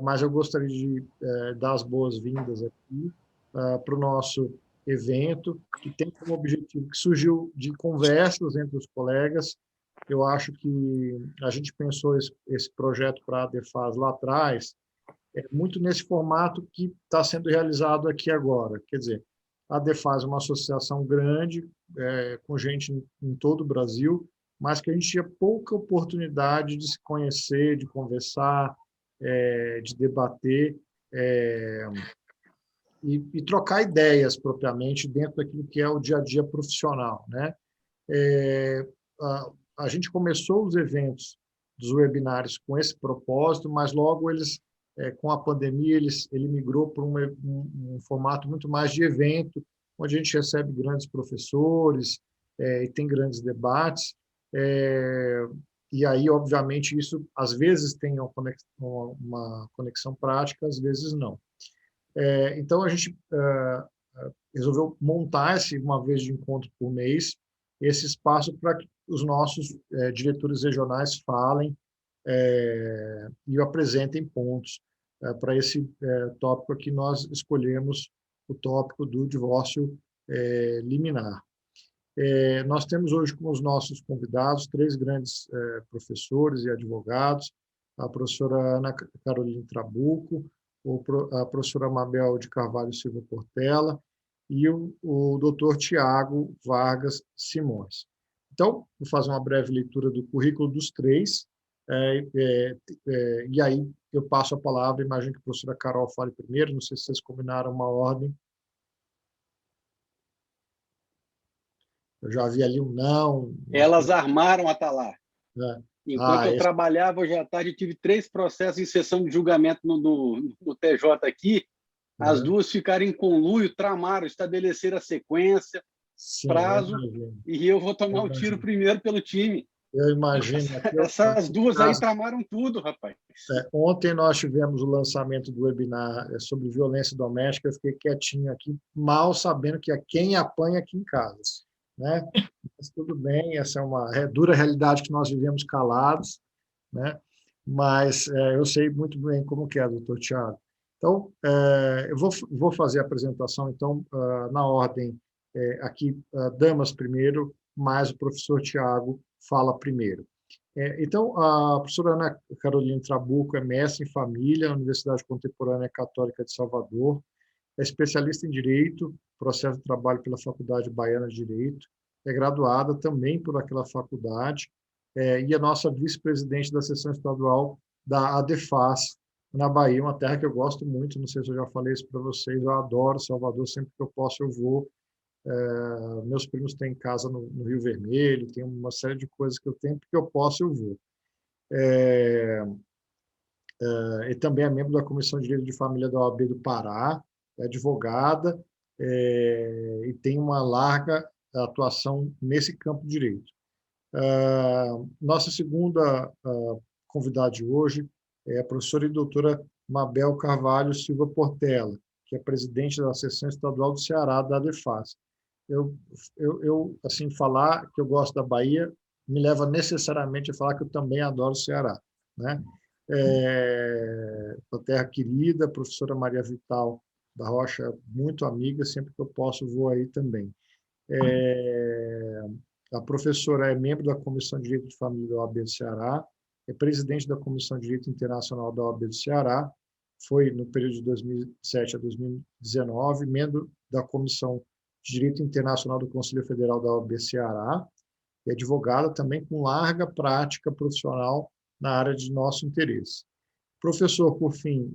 mas eu gostaria de dar as boas-vindas aqui para o nosso evento, que tem como objetivo, que surgiu de conversas entre os colegas. Eu acho que a gente pensou esse projeto para a ADEFAS lá atrás, muito nesse formato que está sendo realizado aqui agora. Quer dizer, a ADEFAS é uma associação grande, com gente em todo o Brasil, mas que a gente tinha pouca oportunidade de se conhecer, de conversar, de debater e trocar ideias propriamente dentro daquilo que é o dia a dia profissional, né? A gente começou os eventos dos webinários com esse propósito, mas logo com a pandemia, ele migrou para um formato muito mais de evento, onde a gente recebe grandes professores e tem grandes debates. E aí, obviamente, isso às vezes tem uma conexão prática, às vezes não. Então, a gente resolveu montar uma vez de encontro por mês, esse espaço para que os nossos diretores regionais falem e apresentem pontos para esse tópico que nós escolhemos, o tópico do divórcio liminar. Nós temos hoje como os nossos convidados 3 grandes professores e advogados, a professora Ana Carolina Trabuco, a professora Mabel de Carvalho Silva Portela e o doutor Tiago Vargas Simões. Então, vou fazer uma breve leitura do currículo dos 3, e aí eu passo a palavra, imagino que a professora Carol fale primeiro, não sei se vocês combinaram uma ordem. Eu já vi ali um não. Elas armaram a Atalar. Enquanto eu Esse... trabalhava hoje à tarde, tive 3 processos em sessão de julgamento no TJ aqui. As 2 ficaram em conluio, tramaram, estabeleceram a sequência, sim, prazo, e eu vou tomar o tiro primeiro pelo time. Eu imagino. Essas 2 aí tramaram tudo, rapaz. Ontem nós tivemos o lançamento do webinar sobre violência doméstica, eu fiquei quietinho aqui, mal sabendo que é quem apanha aqui em casa, né? Mas tudo bem, essa é uma dura realidade que nós vivemos calados, né? Mas eu sei muito bem como que é, doutor Tiago. Então, eu vou fazer a apresentação, então, na ordem, aqui, damas primeiro, mas o professor Tiago fala primeiro. Então, a professora Ana Carolina Trabuco é mestre em família na Universidade Contemporânea Católica de Salvador, é especialista em Direito, processo de trabalho pela Faculdade Baiana de Direito, é graduada também por aquela faculdade, e é nossa vice-presidente da seção estadual da ADEFAS, na Bahia, uma terra que eu gosto muito, não sei se eu já falei isso para vocês, eu adoro Salvador, sempre que eu posso eu vou. Meus primos têm casa no Rio Vermelho, tem uma série de coisas que eu tenho, porque eu posso eu vou. E também é membro da Comissão de Direito de Família da OAB do Pará, é advogada e tem uma larga atuação nesse campo de direito. Nossa segunda convidada de hoje é a professora e doutora Mabel Carvalho Silva Portela, que é presidente da seção estadual do Ceará da ADEFAS. Assim, falar que eu gosto da Bahia me leva necessariamente a falar que eu também adoro o Ceará, né? Uma terra querida, a professora Maria Vital da Rocha, muito amiga, sempre que eu posso vou aí também. A professora é membro da Comissão de Direito de Família da OAB do Ceará, é presidente da Comissão de Direito Internacional da OAB do Ceará, foi no período de 2007 a 2019, membro da Comissão de Direito Internacional do Conselho Federal da OAB Ceará, e advogada também com larga prática profissional na área de nosso interesse. Professor, por fim,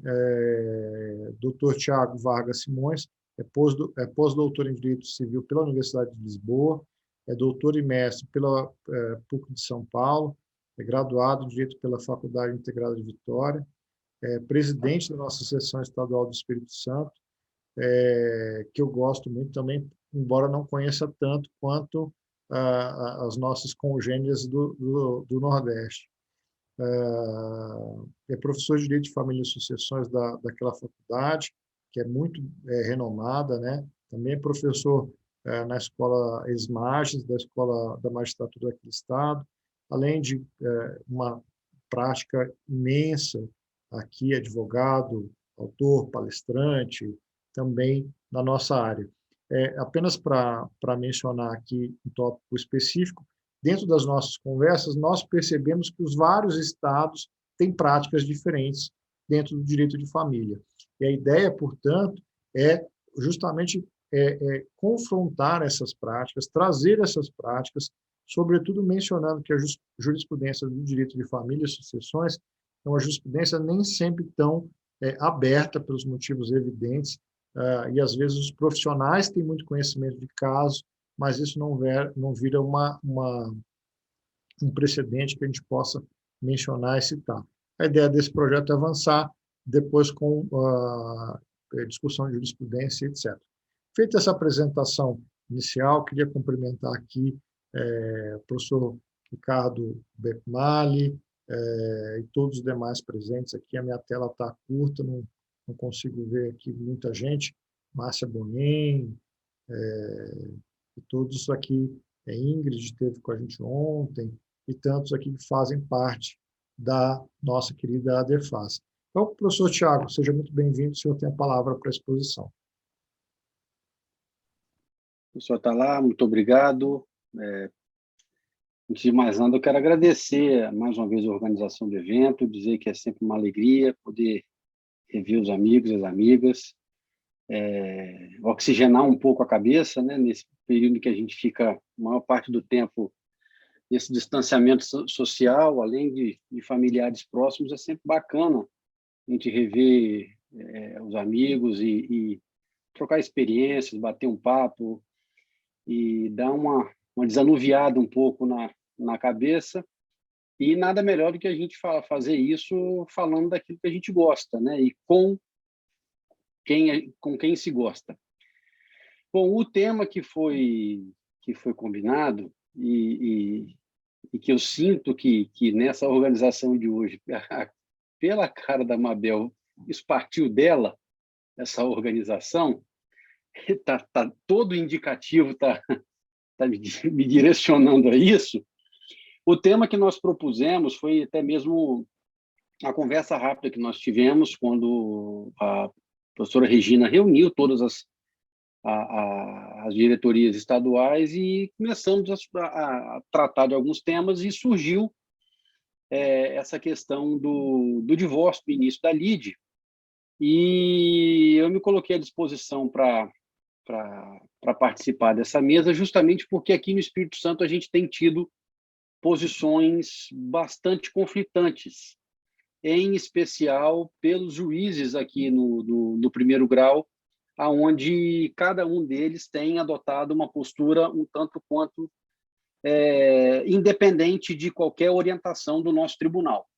Dr. Tiago Vargas Simões, é pós-doutor em Direito Civil pela Universidade de Lisboa, é doutor e mestre pela PUC de São Paulo, é graduado em Direito pela Faculdade Integrada de Vitória, é presidente da nossa seção estadual do Espírito Santo, que eu gosto muito também, embora não conheça tanto quanto as nossas congêneres do Nordeste. É professor de Direito de Família e Sucessões daquela faculdade, que é muito renomada, né? Também é professor na Escola Esmagens, da Escola da Magistratura daquele estado, além de uma prática imensa aqui advogado, autor, palestrante, também na nossa área. Apenas para mencionar aqui um tópico específico, dentro das nossas conversas, nós percebemos que os vários estados têm práticas diferentes dentro do direito de família. E a ideia, portanto, é justamente confrontar essas práticas, trazer essas práticas, sobretudo mencionando que a jurisprudência do direito de família e sucessões é uma jurisprudência nem sempre tão aberta pelos motivos evidentes, e às vezes os profissionais têm muito conhecimento de casos, mas isso não vira um precedente que a gente possa mencionar e citar. A ideia desse projeto é avançar, depois com discussão de jurisprudência, etc. Feita essa apresentação inicial, queria cumprimentar aqui o professor Ricardo Beckmali e todos os demais presentes aqui. A minha tela está curta, não consigo ver aqui muita gente. Márcia Bonem, e todos aqui, Ingrid esteve com a gente ontem, e tantos aqui que fazem parte da nossa querida ADEFAS. Então, professor Tiago, seja muito bem-vindo, o senhor tem a palavra para a exposição. Professor Atalá, muito obrigado. Antes de mais nada, eu quero agradecer mais uma vez a organização do evento, dizer que é sempre uma alegria poder rever os amigos e as amigas, oxigenar um pouco a cabeça, né, nesse período que a gente fica a maior parte do tempo nesse distanciamento social, além de familiares próximos, é sempre bacana a gente rever os amigos e trocar experiências, bater um papo e dar uma desanuviada um pouco na cabeça. E nada melhor do que a gente fazer isso falando daquilo que a gente gosta, né? E com quem se gosta. Bom, o tema que foi combinado e que eu sinto que nessa organização de hoje, pela cara da Mabel, isso partiu dela, essa organização, tá todo indicativo, está me direcionando a isso. O tema que nós propusemos foi até mesmo a conversa rápida que nós tivemos quando a professora Regina reuniu todas as diretorias estaduais e começamos a tratar de alguns temas e surgiu essa questão do divórcio no início da LIDE. E eu me coloquei à disposição para participar dessa mesa, justamente porque aqui no Espírito Santo a gente tem tido posições bastante conflitantes, em especial pelos juízes aqui no primeiro grau, aonde cada um deles tem adotado uma postura um tanto quanto independente de qualquer orientação do nosso tribunal.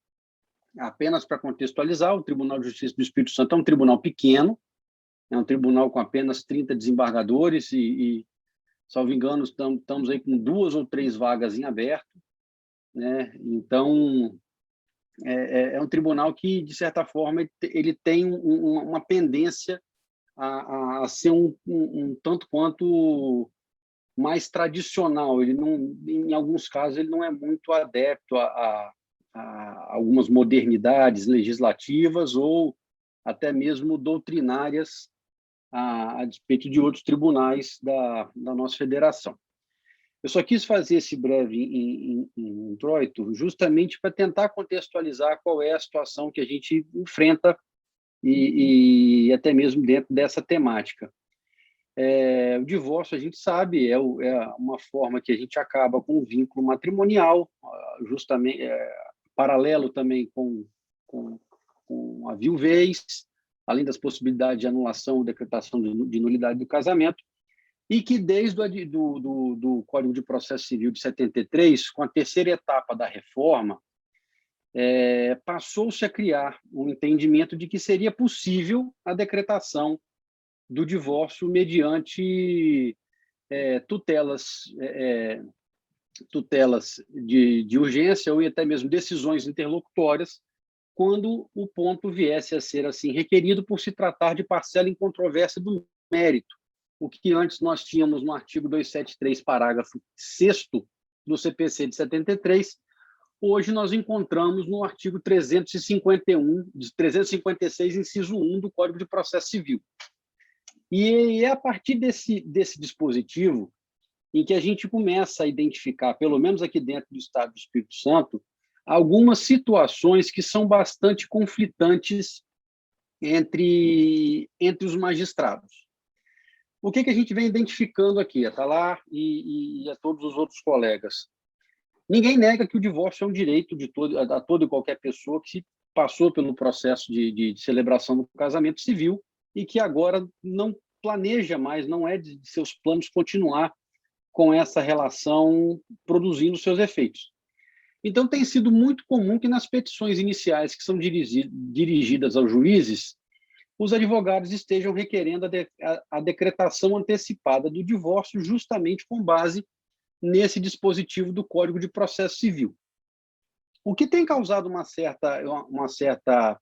Apenas para contextualizar, o Tribunal de Justiça do Espírito Santo é um tribunal pequeno, é um tribunal com apenas 30 desembargadores e salvo engano, estamos aí com 2 ou 3 vagas em aberto, né? Então, é um tribunal que, de certa forma, ele tem uma pendência a ser um tanto quanto mais tradicional. Ele não, em alguns casos, ele não é muito adepto a algumas modernidades legislativas ou até mesmo doutrinárias a despeito de outros tribunais da nossa federação. Eu só quis fazer esse breve introito justamente para tentar contextualizar qual é a situação que a gente enfrenta e até mesmo dentro dessa temática. O divórcio, a gente sabe, é uma forma que a gente acaba com um vínculo matrimonial, justamente paralelo também com a viuvez, além das possibilidades de anulação ou decretação de nulidade do casamento, e que desde do Código de Processo Civil de 73, com a terceira etapa da reforma, passou-se a criar um entendimento de que seria possível a decretação do divórcio mediante tutelas de urgência ou até mesmo decisões interlocutórias, quando o ponto viesse a ser assim requerido por se tratar de parcela em controvérsia do mérito, o que antes nós tínhamos no artigo 273, parágrafo 6º do CPC de 73, hoje nós encontramos no artigo 356, inciso 1 do Código de Processo Civil. E é a partir desse dispositivo em que a gente começa a identificar, pelo menos aqui dentro do Estado do Espírito Santo, algumas situações que são bastante conflitantes entre os magistrados. O que a gente vem identificando aqui, a Talar e a todos os outros colegas? Ninguém nega que o divórcio é um direito a toda e qualquer pessoa que passou pelo processo de celebração do casamento civil e que agora não planeja mais, não é de seus planos continuar com essa relação produzindo seus efeitos. Então, tem sido muito comum que nas petições iniciais que são dirigidas aos juízes, os advogados estejam requerendo a decretação antecipada do divórcio justamente com base nesse dispositivo do Código de Processo Civil. O que tem causado uma certa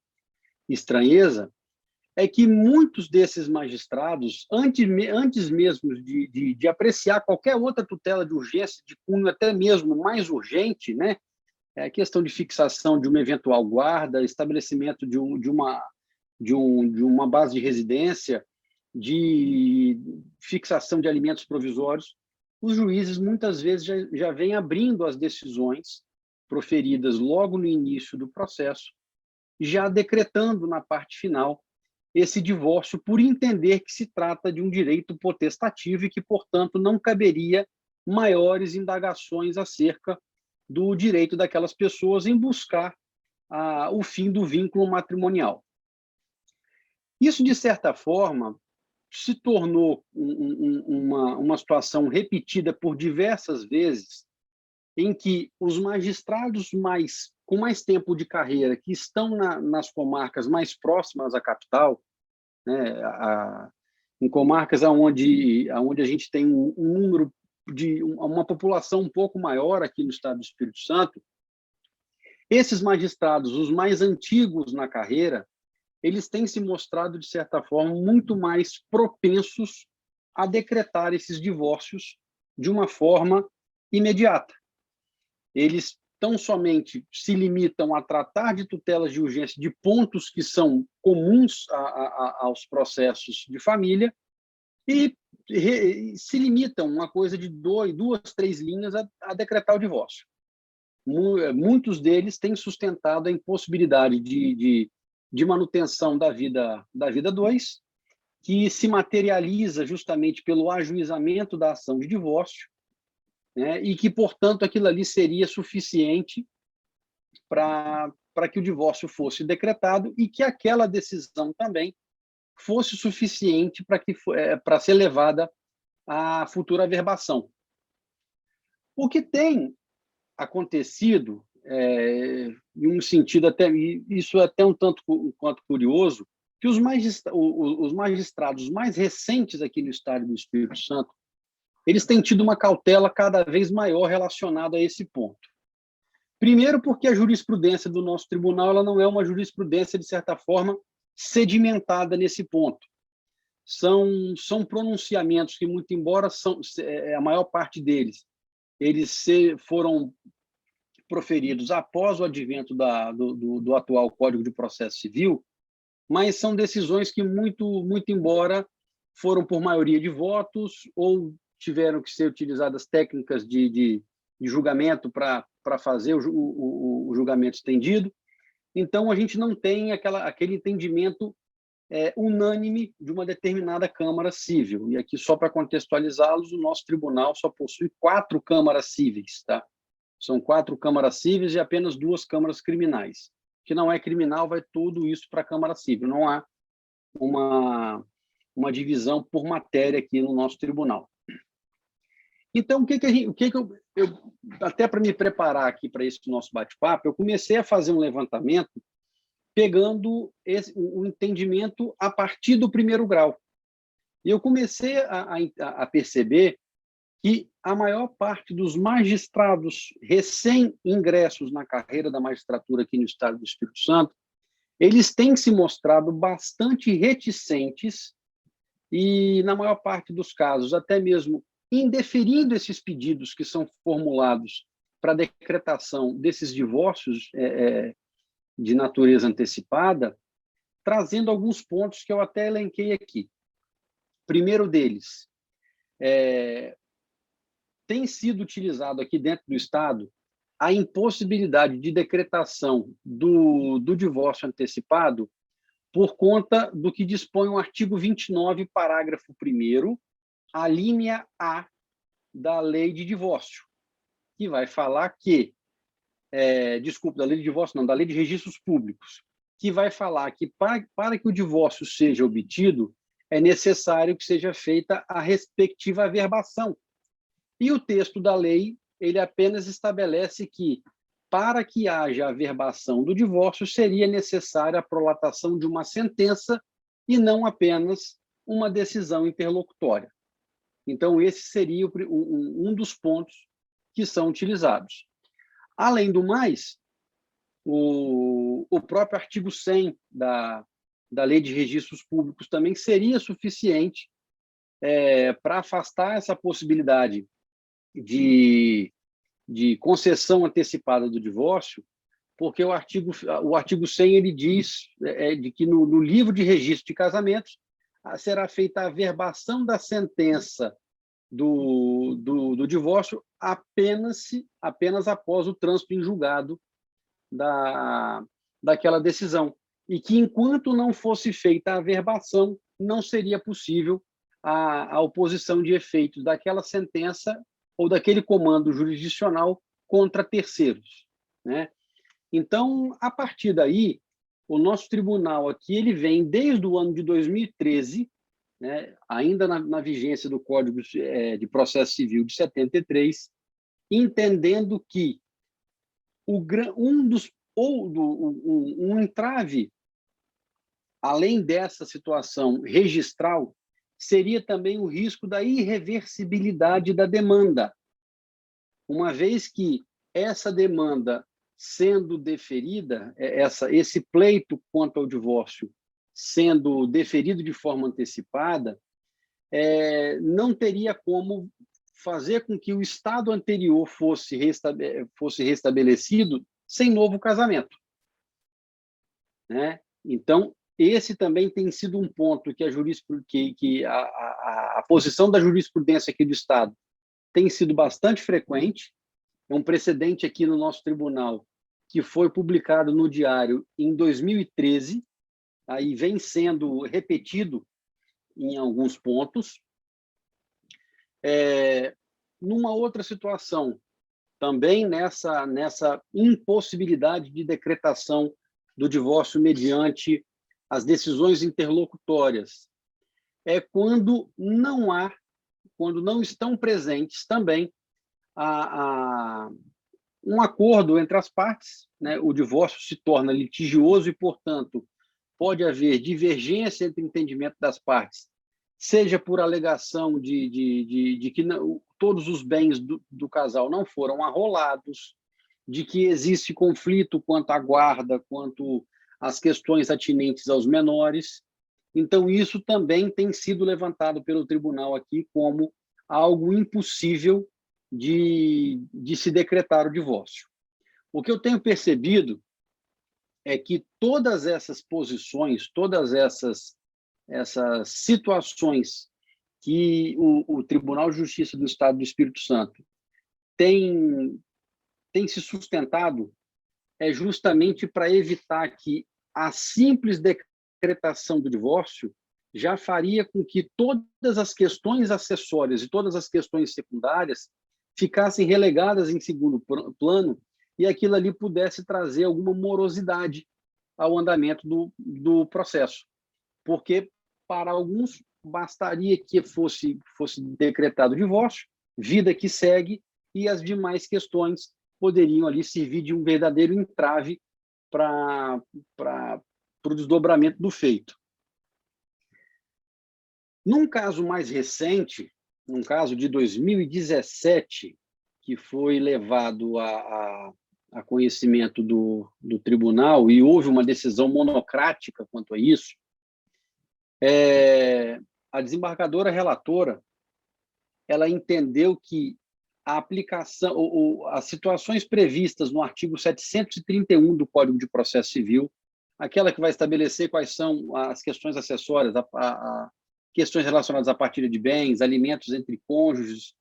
estranheza é que muitos desses magistrados, antes mesmo de apreciar qualquer outra tutela de urgência, de cunho até mesmo mais urgente, né, a questão de fixação de uma eventual guarda, estabelecimento de uma base de residência, de fixação de alimentos provisórios, os juízes muitas vezes já vêm abrindo as decisões proferidas logo no início do processo, já decretando na parte final esse divórcio por entender que se trata de um direito potestativo e que, portanto, não caberia maiores indagações acerca do direito daquelas pessoas em buscar o fim do vínculo matrimonial. Isso, de certa forma, se tornou uma situação repetida por diversas vezes, em que os magistrados com mais tempo de carreira, que estão nas comarcas mais próximas à capital, né, em comarcas onde a gente tem um número de uma população um pouco maior aqui no Estado do Espírito Santo, esses magistrados, os mais antigos na carreira, eles têm se mostrado, de certa forma, muito mais propensos a decretar esses divórcios de uma forma imediata. Eles tão somente se limitam a tratar de tutelas de urgência de pontos que são comuns aos processos de família e se limitam uma coisa de 2, 3 linhas a decretar o divórcio. Muitos deles têm sustentado a impossibilidade de manutenção da vida 2, que se materializa justamente pelo ajuizamento da ação de divórcio, né, e que, portanto, aquilo ali seria suficiente para que o divórcio fosse decretado e que aquela decisão também fosse suficiente para ser levada à futura averbação. O que tem acontecido, em um sentido até, isso é até um tanto quanto curioso, que os magistrados mais recentes aqui no Estado do Espírito Santo, eles têm tido uma cautela cada vez maior relacionada a esse ponto. Primeiro, porque a jurisprudência do nosso tribunal ela não é uma jurisprudência, de certa forma, sedimentada nesse ponto. São pronunciamentos que, muito embora a maior parte deles, eles foram proferidos após o advento do atual Código de Processo Civil, mas são decisões que, muito embora, foram por maioria de votos ou tiveram que ser utilizadas técnicas de julgamento para fazer o julgamento estendido. Então, a gente não tem aquele entendimento unânime de uma determinada Câmara Civil. E aqui, só para contextualizá-los, o nosso tribunal só possui 4 câmaras cíveis. Tá? São 4 câmaras cíveis e apenas 2 câmaras criminais. Que não é criminal, vai tudo isso para a Câmara Civil. Não há uma divisão por matéria aqui no nosso tribunal. Então, até para me preparar aqui para esse nosso bate-papo, eu comecei a fazer um levantamento pegando o entendimento a partir do primeiro grau. E eu comecei a perceber que a maior parte dos magistrados recém-ingressos na carreira da magistratura aqui no Estado do Espírito Santo, eles têm se mostrado bastante reticentes e, na maior parte dos casos, até mesmo indeferindo esses pedidos que são formulados para a decretação desses divórcios de natureza antecipada, trazendo alguns pontos que eu até elenquei aqui. Primeiro deles, tem sido utilizado aqui dentro do Estado a impossibilidade de decretação do divórcio antecipado por conta do que dispõe o artigo 29, parágrafo 1º, a linha A da Lei de Divórcio, que vai falar que, da Lei de Divórcio não, da Lei de Registros Públicos, que vai falar que para que o divórcio seja obtido, é necessário que seja feita a respectiva averbação. E o texto da lei, ele apenas estabelece que, para que haja averbação do divórcio, seria necessária a prolatação de uma sentença e não apenas uma decisão interlocutória. Então, esse seria um dos pontos que são utilizados. Além do mais, o próprio artigo 100 da Lei de Registros Públicos também seria suficiente para afastar essa possibilidade de concessão antecipada do divórcio, porque o artigo 100 ele diz de que no livro de registro de casamentos será feita a averbação da sentença do divórcio apenas após o trânsito em julgado daquela decisão. E que, enquanto não fosse feita a averbação, não seria possível a oposição de efeitos daquela sentença ou daquele comando jurisdicional contra terceiros, né? Então, a partir daí, o nosso tribunal aqui ele vem desde o ano de 2013, né, ainda na vigência do Código de Processo Civil de 73, entendendo que um entrave, além dessa situação registral, seria também o risco da irreversibilidade da demanda, uma vez que essa demanda sendo deferida, esse pleito quanto ao divórcio sendo deferido de forma antecipada, não teria como fazer com que o estado anterior fosse restabelecido sem novo casamento, né? Então, esse também tem sido um ponto que a posição da jurisprudência aqui do Estado tem sido bastante frequente. É um precedente aqui no nosso tribunal que foi publicado no Diário em 2013, aí vem sendo repetido em alguns pontos. Numa outra situação, também nessa impossibilidade de decretação do divórcio mediante as decisões interlocutórias, quando não estão presentes também um acordo entre as partes, né? O divórcio se torna litigioso e, portanto, pode haver divergência entre o entendimento das partes, seja por alegação de que todos os bens do casal não foram arrolados, de que existe conflito quanto à guarda, quanto às questões atinentes aos menores. Então, isso também tem sido levantado pelo tribunal aqui como algo impossível de se decretar o divórcio. O que eu tenho percebido é que todas essas posições, todas essas situações que o Tribunal de Justiça do Estado do Espírito Santo tem se sustentado justamente para evitar que a simples decretação do divórcio já faria com que todas as questões acessórias e todas as questões secundárias ficassem relegadas em segundo plano e aquilo ali pudesse trazer alguma morosidade ao andamento do processo. Porque, para alguns, bastaria que fosse decretado o divórcio, vida que segue, e as demais questões poderiam ali servir de um verdadeiro entrave para o desdobramento do feito. Num caso mais recente, num caso de 2017, que foi levado a conhecimento do tribunal e houve uma decisão monocrática quanto a isso, a desembargadora relatora ela entendeu que a aplicação, as situações previstas no artigo 731 do Código de Processo Civil, aquela que vai estabelecer quais são as questões acessórias, questões relacionadas à partilha de bens, alimentos entre cônjuges,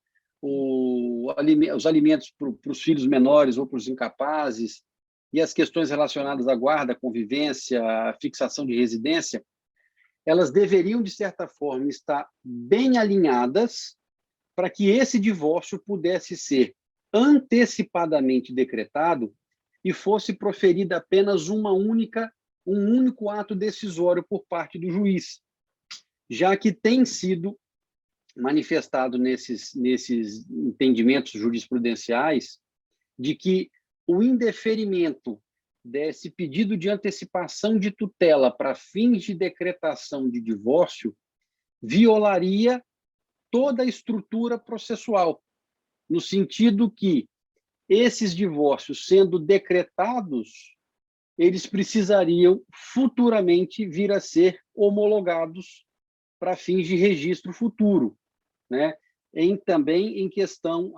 os alimentos para os filhos menores ou para os incapazes, e as questões relacionadas à guarda, convivência, à fixação de residência, elas deveriam, de certa forma, estar bem alinhadas para que esse divórcio pudesse ser antecipadamente decretado e fosse proferida apenas um único ato decisório por parte do juiz, já que tem sido manifestado nesses entendimentos jurisprudenciais de que o indeferimento desse pedido de antecipação de tutela para fins de decretação de divórcio violaria toda a estrutura processual, no sentido que esses divórcios, sendo decretados, eles precisariam futuramente vir a ser homologados para fins de registro futuro, né? Também em questão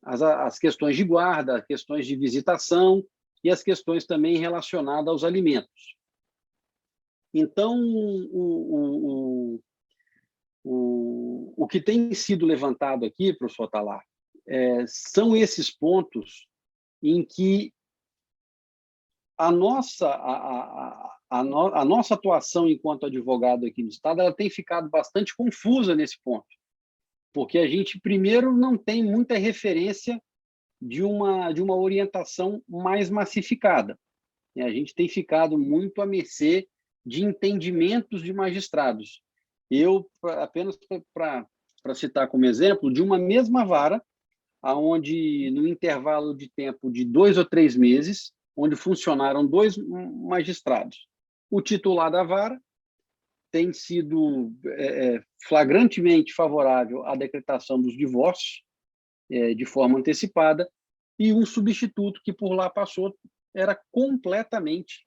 as questões de guarda, questões de visitação e as questões também relacionadas aos alimentos. Então, o que tem sido levantado aqui, professor Talar, são esses pontos em que a nossa atuação enquanto advogado aqui no Estado ela tem ficado bastante confusa nesse ponto, porque a gente, primeiro, não tem muita referência de uma orientação mais massificada. A gente tem ficado muito à mercê de entendimentos de magistrados. Eu, apenas para citar como exemplo, de uma mesma vara, onde no intervalo de tempo de 2 ou 3 meses, onde funcionaram 2 magistrados. O titular da vara tem sido flagrantemente favorável à decretação dos divórcios de forma antecipada, e um substituto que por lá passou era completamente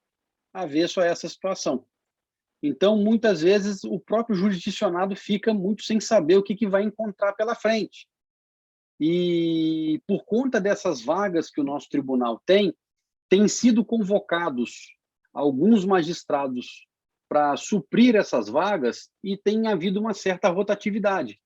avesso a essa situação. Então, muitas vezes, o próprio jurisdicionado fica muito sem saber o que vai encontrar pela frente. E, por conta dessas vagas que o nosso tribunal tem sido convocados alguns magistrados para suprir essas vagas e tem havido uma certa rotatividade.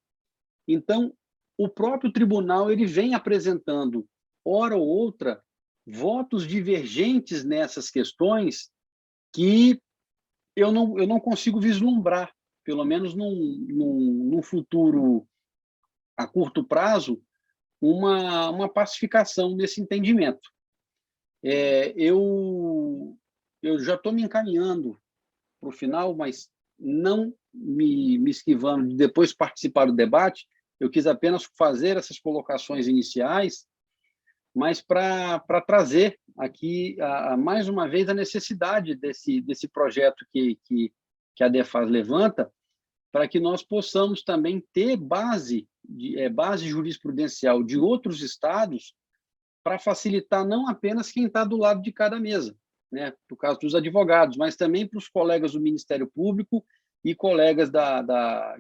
Então, o próprio tribunal ele vem apresentando, hora ou outra, votos divergentes nessas questões que eu não consigo vislumbrar, pelo menos num futuro a curto prazo, uma pacificação desse entendimento. Eu já estou me encaminhando para o final, mas não me esquivando de depois participar do debate. Eu quis apenas fazer essas colocações iniciais, mas para trazer aqui, mais uma vez, a necessidade desse projeto que a DEFAS levanta, para que nós possamos também ter base jurisprudencial de outros estados para facilitar não apenas quem está do lado de cada mesa, né, no caso dos advogados, mas também para os colegas do Ministério Público e colegas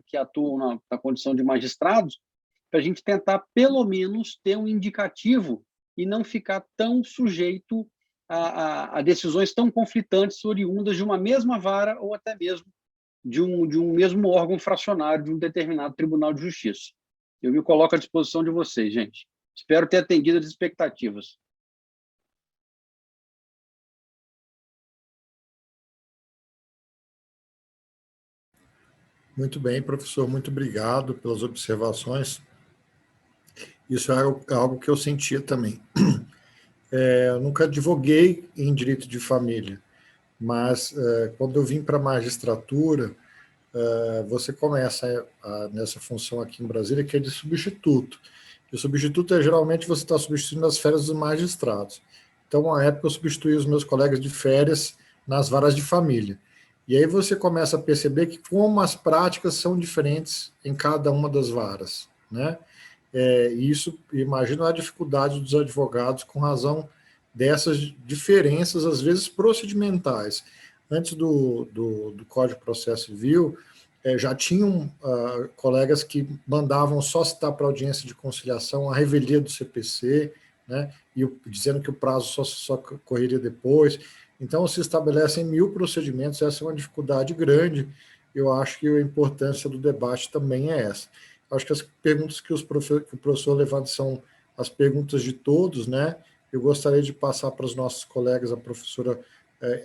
que atuam na condição de magistrados, para a gente tentar, pelo menos, ter um indicativo e não ficar tão sujeito a decisões tão conflitantes oriundas de uma mesma vara ou até mesmo de um mesmo órgão fracionário de um determinado Tribunal de Justiça. Eu me coloco à disposição de vocês, gente. Espero ter atendido as expectativas. Muito bem, professor. Muito obrigado pelas observações. Isso é algo que eu sentia também. Eu nunca advoguei em direito de família, mas quando eu vim para a magistratura, você começa nessa função aqui em Brasília, que é de substituto. E o substituto geralmente você está substituindo as férias dos magistrados. Então, na época, eu substituí os meus colegas de férias nas varas de família. E aí você começa a perceber que como as práticas são diferentes em cada uma das varas, né? E isso, imagino a dificuldade dos advogados com razão dessas diferenças, às vezes procedimentais. Antes do Código de Processo Civil, já tinham colegas que mandavam só citar para audiência de conciliação a revelia do CPC, né, e dizendo que o prazo só correria depois. Então, se estabelecem 1000 procedimentos, essa é uma dificuldade grande. Eu acho que a importância do debate também é essa. Eu acho que as perguntas que o professor levanta são as perguntas de todos, né? Eu gostaria de passar para os nossos colegas, a professora,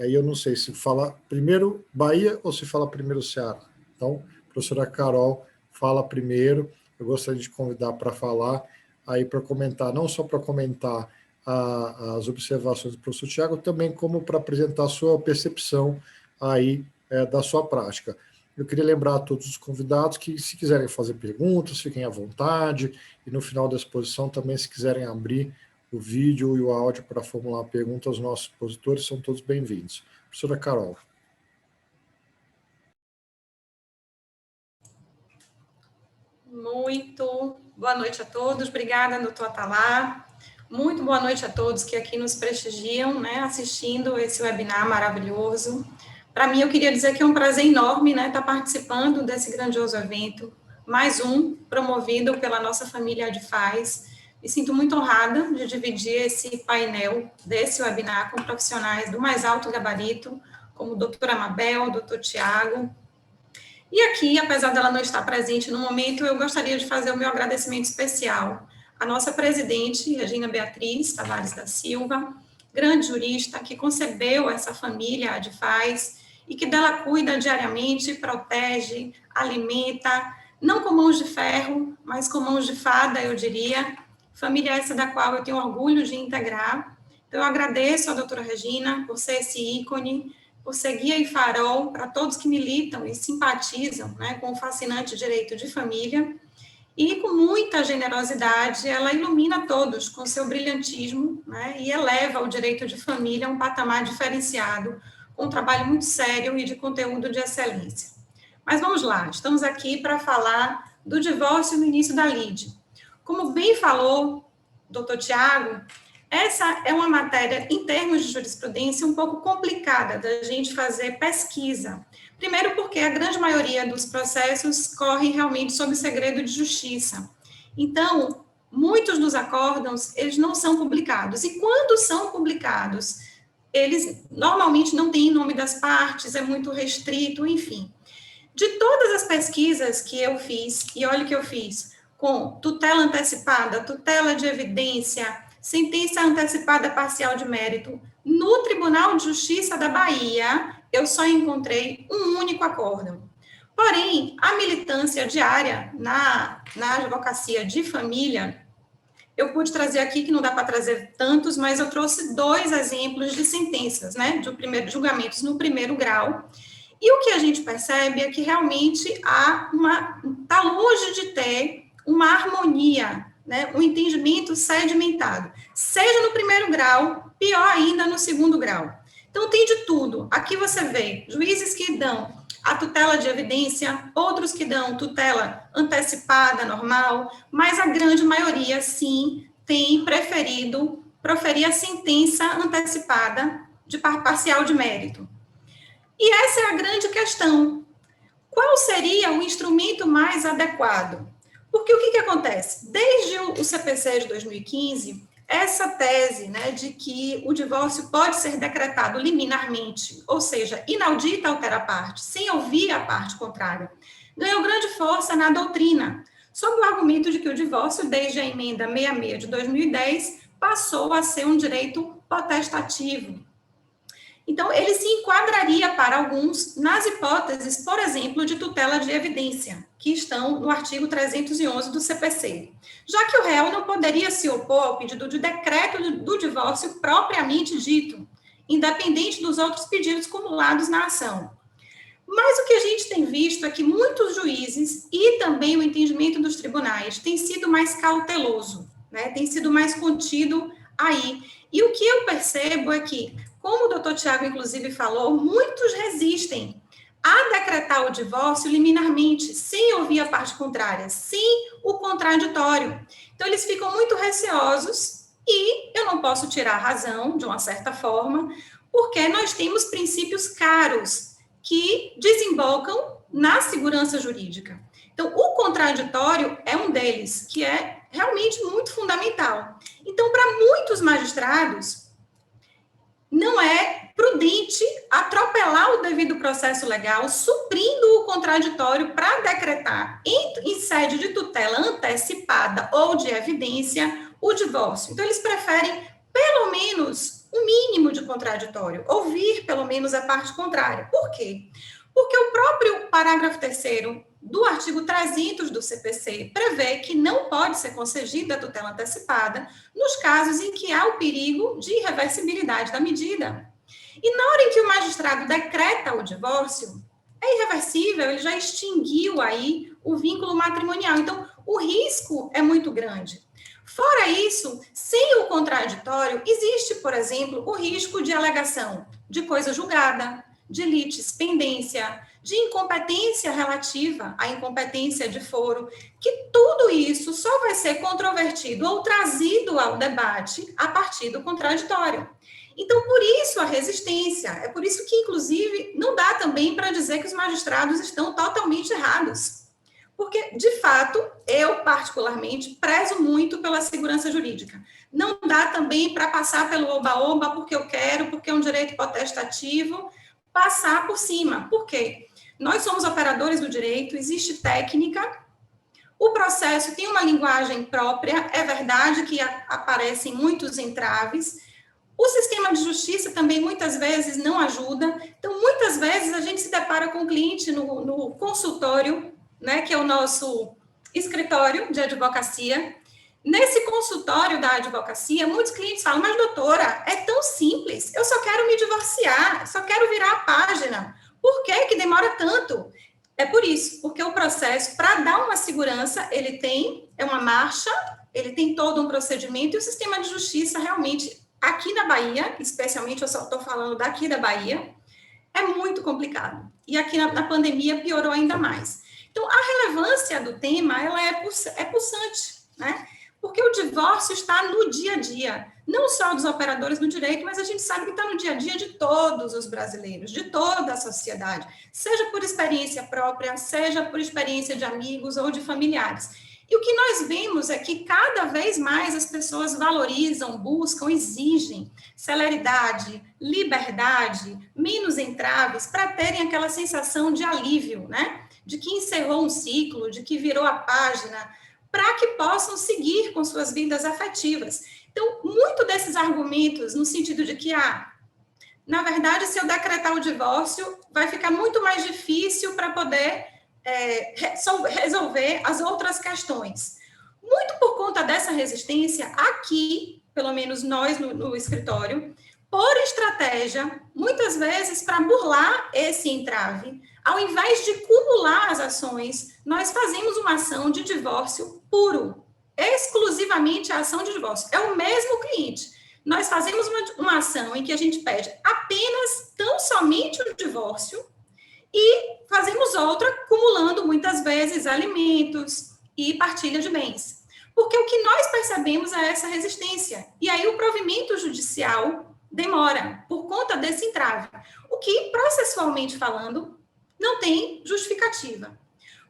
aí eu não sei se fala primeiro Bahia ou se fala primeiro Ceará. Então, a professora Carol fala primeiro, eu gostaria de convidar para falar, aí para comentar, não só para comentar as observações do professor Tiago, também como para apresentar a sua percepção aí da sua prática. Eu queria lembrar a todos os convidados que, se quiserem fazer perguntas, fiquem à vontade, e no final da exposição também, se quiserem abrir o vídeo e o áudio para formular perguntas aos nossos expositores, são todos bem-vindos. Professora Carol. Muito boa noite a todos, obrigada, doutor Atalá. Muito boa noite a todos que aqui nos prestigiam, né, assistindo esse webinar maravilhoso. Para mim, eu queria dizer que é um prazer enorme, né, estar participando desse grandioso evento, mais um, promovido pela nossa família Adfaz. Me sinto muito honrada de dividir esse painel desse webinar com profissionais do mais alto gabarito, como o doutor Amabel, o doutor Tiago. E aqui, apesar dela não estar presente no momento, eu gostaria de fazer o meu agradecimento especial à nossa presidente, Regina Beatriz Tavares da Silva, grande jurista que concebeu essa família Adfaz e que dela cuida diariamente, protege, alimenta, não com mãos de ferro, mas com mãos de fada, eu diria. Família essa da qual eu tenho orgulho de integrar. Então, eu agradeço à doutora Regina por ser esse ícone, por ser guia e farol para todos que militam e simpatizam, né, com o fascinante direito de família, e com muita generosidade ela ilumina todos com seu brilhantismo, né, e eleva o direito de família a um patamar diferenciado, com um trabalho muito sério e de conteúdo de excelência. Mas vamos lá, estamos aqui para falar do divórcio no início da lide. Como bem falou doutor Tiago, essa é uma matéria, em termos de jurisprudência, um pouco complicada da gente fazer pesquisa. Primeiro porque a grande maioria dos processos corre realmente sob segredo de justiça. Então, muitos dos acórdãos, eles não são publicados. E quando são publicados, eles normalmente não têm nome das partes, é muito restrito, enfim. De todas as pesquisas que eu fiz, e olha o que eu fiz, com tutela antecipada, tutela de evidência, sentença antecipada parcial de mérito, no Tribunal de Justiça da Bahia, eu só encontrei um único acórdão. Porém, a militância diária na advocacia de família, eu pude trazer aqui, que não dá para trazer tantos, mas eu trouxe 2 exemplos de sentenças, né, de julgamentos no primeiro grau. E o que a gente percebe é que realmente está longe de ter uma harmonia, né, um entendimento sedimentado, seja no primeiro grau, pior ainda no segundo grau. Então, tem de tudo. Aqui você vê juízes que dão a tutela de evidência, outros que dão tutela antecipada, normal, mas a grande maioria, sim, tem preferido proferir a sentença antecipada de parcial de mérito. E essa é a grande questão. Qual seria o instrumento mais adequado? Porque o que acontece? Desde o CPC de 2015, essa tese, né, de que o divórcio pode ser decretado liminarmente, ou seja, inaudita altera a parte, sem ouvir a parte contrária, ganhou grande força na doutrina, sob o argumento de que o divórcio, desde a emenda 66 de 2010, passou a ser um direito potestativo. Então, ele se enquadraria para alguns nas hipóteses, por exemplo, de tutela de evidência, que estão no artigo 311 do CPC, já que o réu não poderia se opor ao pedido de decreto do divórcio propriamente dito, independente dos outros pedidos cumulados na ação. Mas o que a gente tem visto é que muitos juízes e também o entendimento dos tribunais tem sido mais cauteloso, né? Tem sido mais contido aí. E o que eu percebo é que, como o doutor Tiago, inclusive, falou, muitos resistem a decretar o divórcio liminarmente, sem ouvir a parte contrária, sem o contraditório. Então, eles ficam muito receosos e eu não posso tirar a razão, de uma certa forma, porque nós temos princípios caros, que desembocam na segurança jurídica. Então, o contraditório é um deles, que é realmente muito fundamental. Então, para muitos magistrados, não é prudente atropelar o devido processo legal, suprindo o contraditório para decretar, em sede de tutela antecipada ou de evidência, o divórcio. Então, eles preferem, pelo menos, um mínimo de contraditório, ouvir, pelo menos, a parte contrária. Por quê? Porque o próprio parágrafo 3º do artigo 300 do CPC prevê que não pode ser concedida a tutela antecipada nos casos em que há o perigo de irreversibilidade da medida. E na hora em que o magistrado decreta o divórcio, é irreversível, ele já extinguiu aí o vínculo matrimonial. Então, o risco é muito grande. Fora isso, sem o contraditório, existe, por exemplo, o risco de alegação de coisa julgada, de litispendência, de incompetência relativa à incompetência de foro, que tudo isso só vai ser controvertido ou trazido ao debate a partir do contraditório. Então, por isso a resistência, é por isso que, inclusive, não dá também para dizer que os magistrados estão totalmente errados. Porque, de fato, eu, particularmente, prezo muito pela segurança jurídica. Não dá também para passar pelo oba-oba porque eu quero, porque é um direito potestativo, passar por cima. Por quê? Nós somos operadores do direito, existe técnica, o processo tem uma linguagem própria, é verdade que aparecem muitos entraves, o sistema de justiça também muitas vezes não ajuda, então muitas vezes a gente se depara com o cliente no consultório, né, que é o nosso escritório de advocacia. Nesse consultório da advocacia, muitos clientes falam, mas doutora, é tão simples, eu só quero me divorciar, só quero virar a página, por que demora tanto? É por isso, porque o processo, para dar uma segurança, ele é uma marcha, ele tem todo um procedimento, e o sistema de justiça realmente, aqui na Bahia, especialmente, eu só estou falando daqui da Bahia, é muito complicado. E aqui na pandemia piorou ainda mais. Então, a relevância do tema, ela é pulsante, né? Porque o divórcio está no dia a dia, não só dos operadores do direito, mas a gente sabe que está no dia a dia de todos os brasileiros, de toda a sociedade, seja por experiência própria, seja por experiência de amigos ou de familiares. E o que nós vemos é que cada vez mais as pessoas valorizam, buscam, exigem celeridade, liberdade, menos entraves, para terem aquela sensação de alívio, né? De que encerrou um ciclo, de que virou a página, para que possam seguir com suas vidas afetivas. Então, muito desses argumentos, no sentido de que, na verdade, se eu decretar o divórcio, vai ficar muito mais difícil para poder resolver as outras questões. Muito por conta dessa resistência, aqui, pelo menos nós no escritório, por estratégia, muitas vezes para burlar esse entrave, ao invés de cumular as ações, nós fazemos uma ação de divórcio puro, exclusivamente a ação de divórcio. É o mesmo cliente. Nós fazemos uma ação em que a gente pede apenas, tão somente o divórcio, e fazemos outra cumulando muitas vezes alimentos e partilha de bens. Porque o que nós percebemos é essa resistência. E aí o provimento judicial demora por conta desse entrave. O que, processualmente falando, não tem justificativa.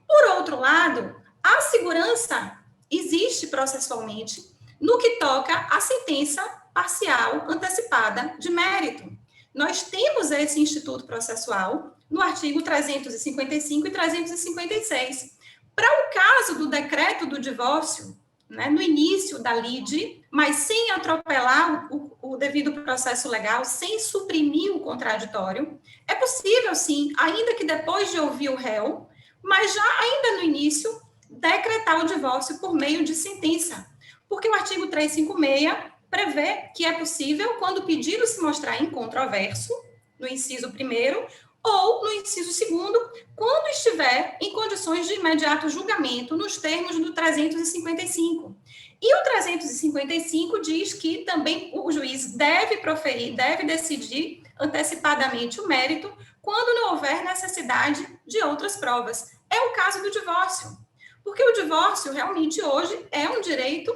Por outro lado, a segurança existe processualmente no que toca à sentença parcial antecipada de mérito. Nós temos esse instituto processual no artigo 355 e 356. Para o caso do decreto do divórcio, né, no início da lide, mas sem atropelar o devido processo legal, sem suprimir o contraditório, é possível, sim, ainda que depois de ouvir o réu, mas já ainda no início, decretar o divórcio por meio de sentença. Porque o artigo 356 prevê que é possível, quando o pedido se mostrar incontroverso, no inciso 1º, ou no inciso 2º, quando estiver em condições de imediato julgamento, nos termos do 355. E o 355 diz que também o juiz deve proferir, deve decidir antecipadamente o mérito, quando não houver necessidade de outras provas. É o caso do divórcio. Porque o divórcio, realmente, hoje, é um direito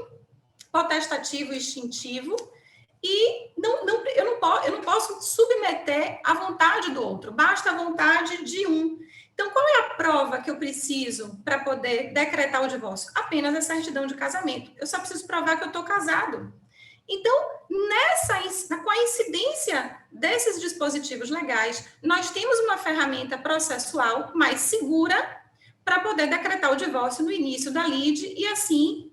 potestativo e extintivo, e eu não posso submeter à vontade do outro, basta a vontade de um. Então, qual é a prova que eu preciso para poder decretar o divórcio? Apenas a certidão de casamento. Eu só preciso provar que eu estou casado. Então, com a incidência desses dispositivos legais, nós temos uma ferramenta processual mais segura para poder decretar o divórcio no início da lide e, assim,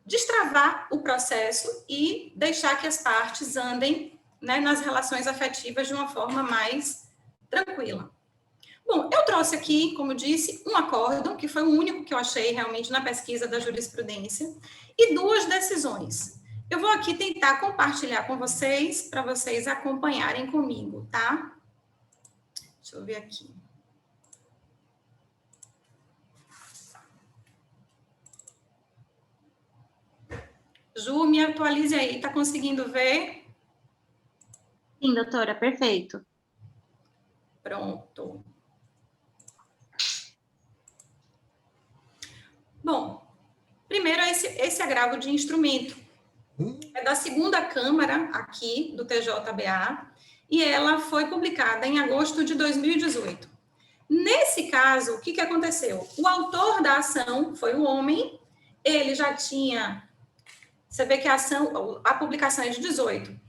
destravar o processo e deixar que as partes andem, né, nas relações afetivas de uma forma mais tranquila. Bom, eu trouxe aqui, como disse, um acórdão, que foi o único que eu achei realmente na pesquisa da jurisprudência, e 2 decisões. Eu vou aqui tentar compartilhar com vocês, para vocês acompanharem comigo, tá? Deixa eu ver aqui. Ju, me atualize aí, tá conseguindo ver? Sim, doutora, perfeito. Pronto. Bom, primeiro esse agravo de instrumento. É da 2ª Câmara aqui do TJBA e ela foi publicada em agosto de 2018. Nesse caso, o que aconteceu? O autor da ação foi o homem, ele já tinha... Você vê que a publicação é de 18.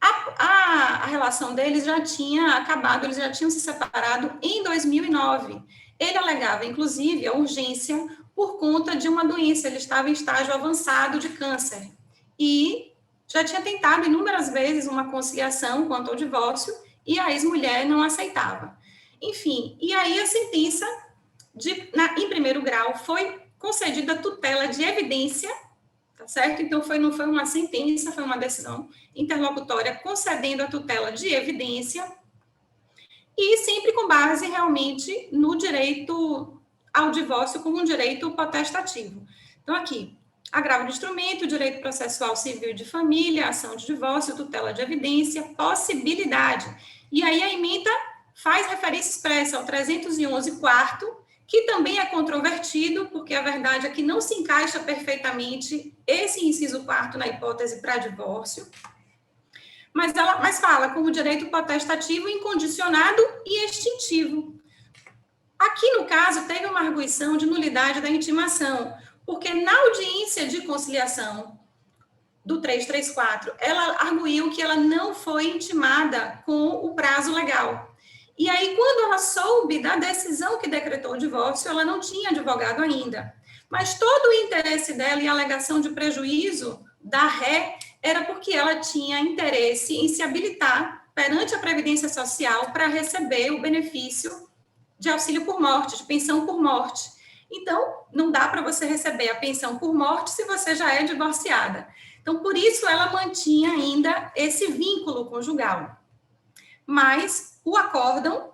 A relação deles já tinha acabado, eles já tinham se separado em 2009. Ele alegava, inclusive, a urgência por conta de uma doença, ele estava em estágio avançado de câncer. E já tinha tentado inúmeras vezes uma conciliação quanto ao divórcio, e a ex-mulher não aceitava. Enfim, e aí a sentença, em primeiro grau, foi concedida tutela de evidência, tá certo? Então, não foi uma sentença, foi uma decisão interlocutória concedendo a tutela de evidência e sempre com base realmente no direito ao divórcio como um direito potestativo. Então, aqui, agravo de instrumento, direito processual civil de família, ação de divórcio, tutela de evidência, possibilidade. E aí a emenda faz referência expressa ao 311 quarto, que também é controvertido, porque a verdade é que não se encaixa perfeitamente esse inciso 4º na hipótese para divórcio, mas fala como direito potestativo, incondicionado e extintivo. Aqui, no caso, teve uma arguição de nulidade da intimação, porque na audiência de conciliação do 334, ela arguiu que ela não foi intimada com o prazo legal. E aí, quando ela soube da decisão que decretou o divórcio, ela não tinha advogado ainda. Mas todo o interesse dela e a alegação de prejuízo da ré era porque ela tinha interesse em se habilitar perante a Previdência Social para receber o benefício de auxílio por morte, de pensão por morte. Então, não dá para você receber a pensão por morte se você já é divorciada. Então, por isso, ela mantinha ainda esse vínculo conjugal. Mas o acórdão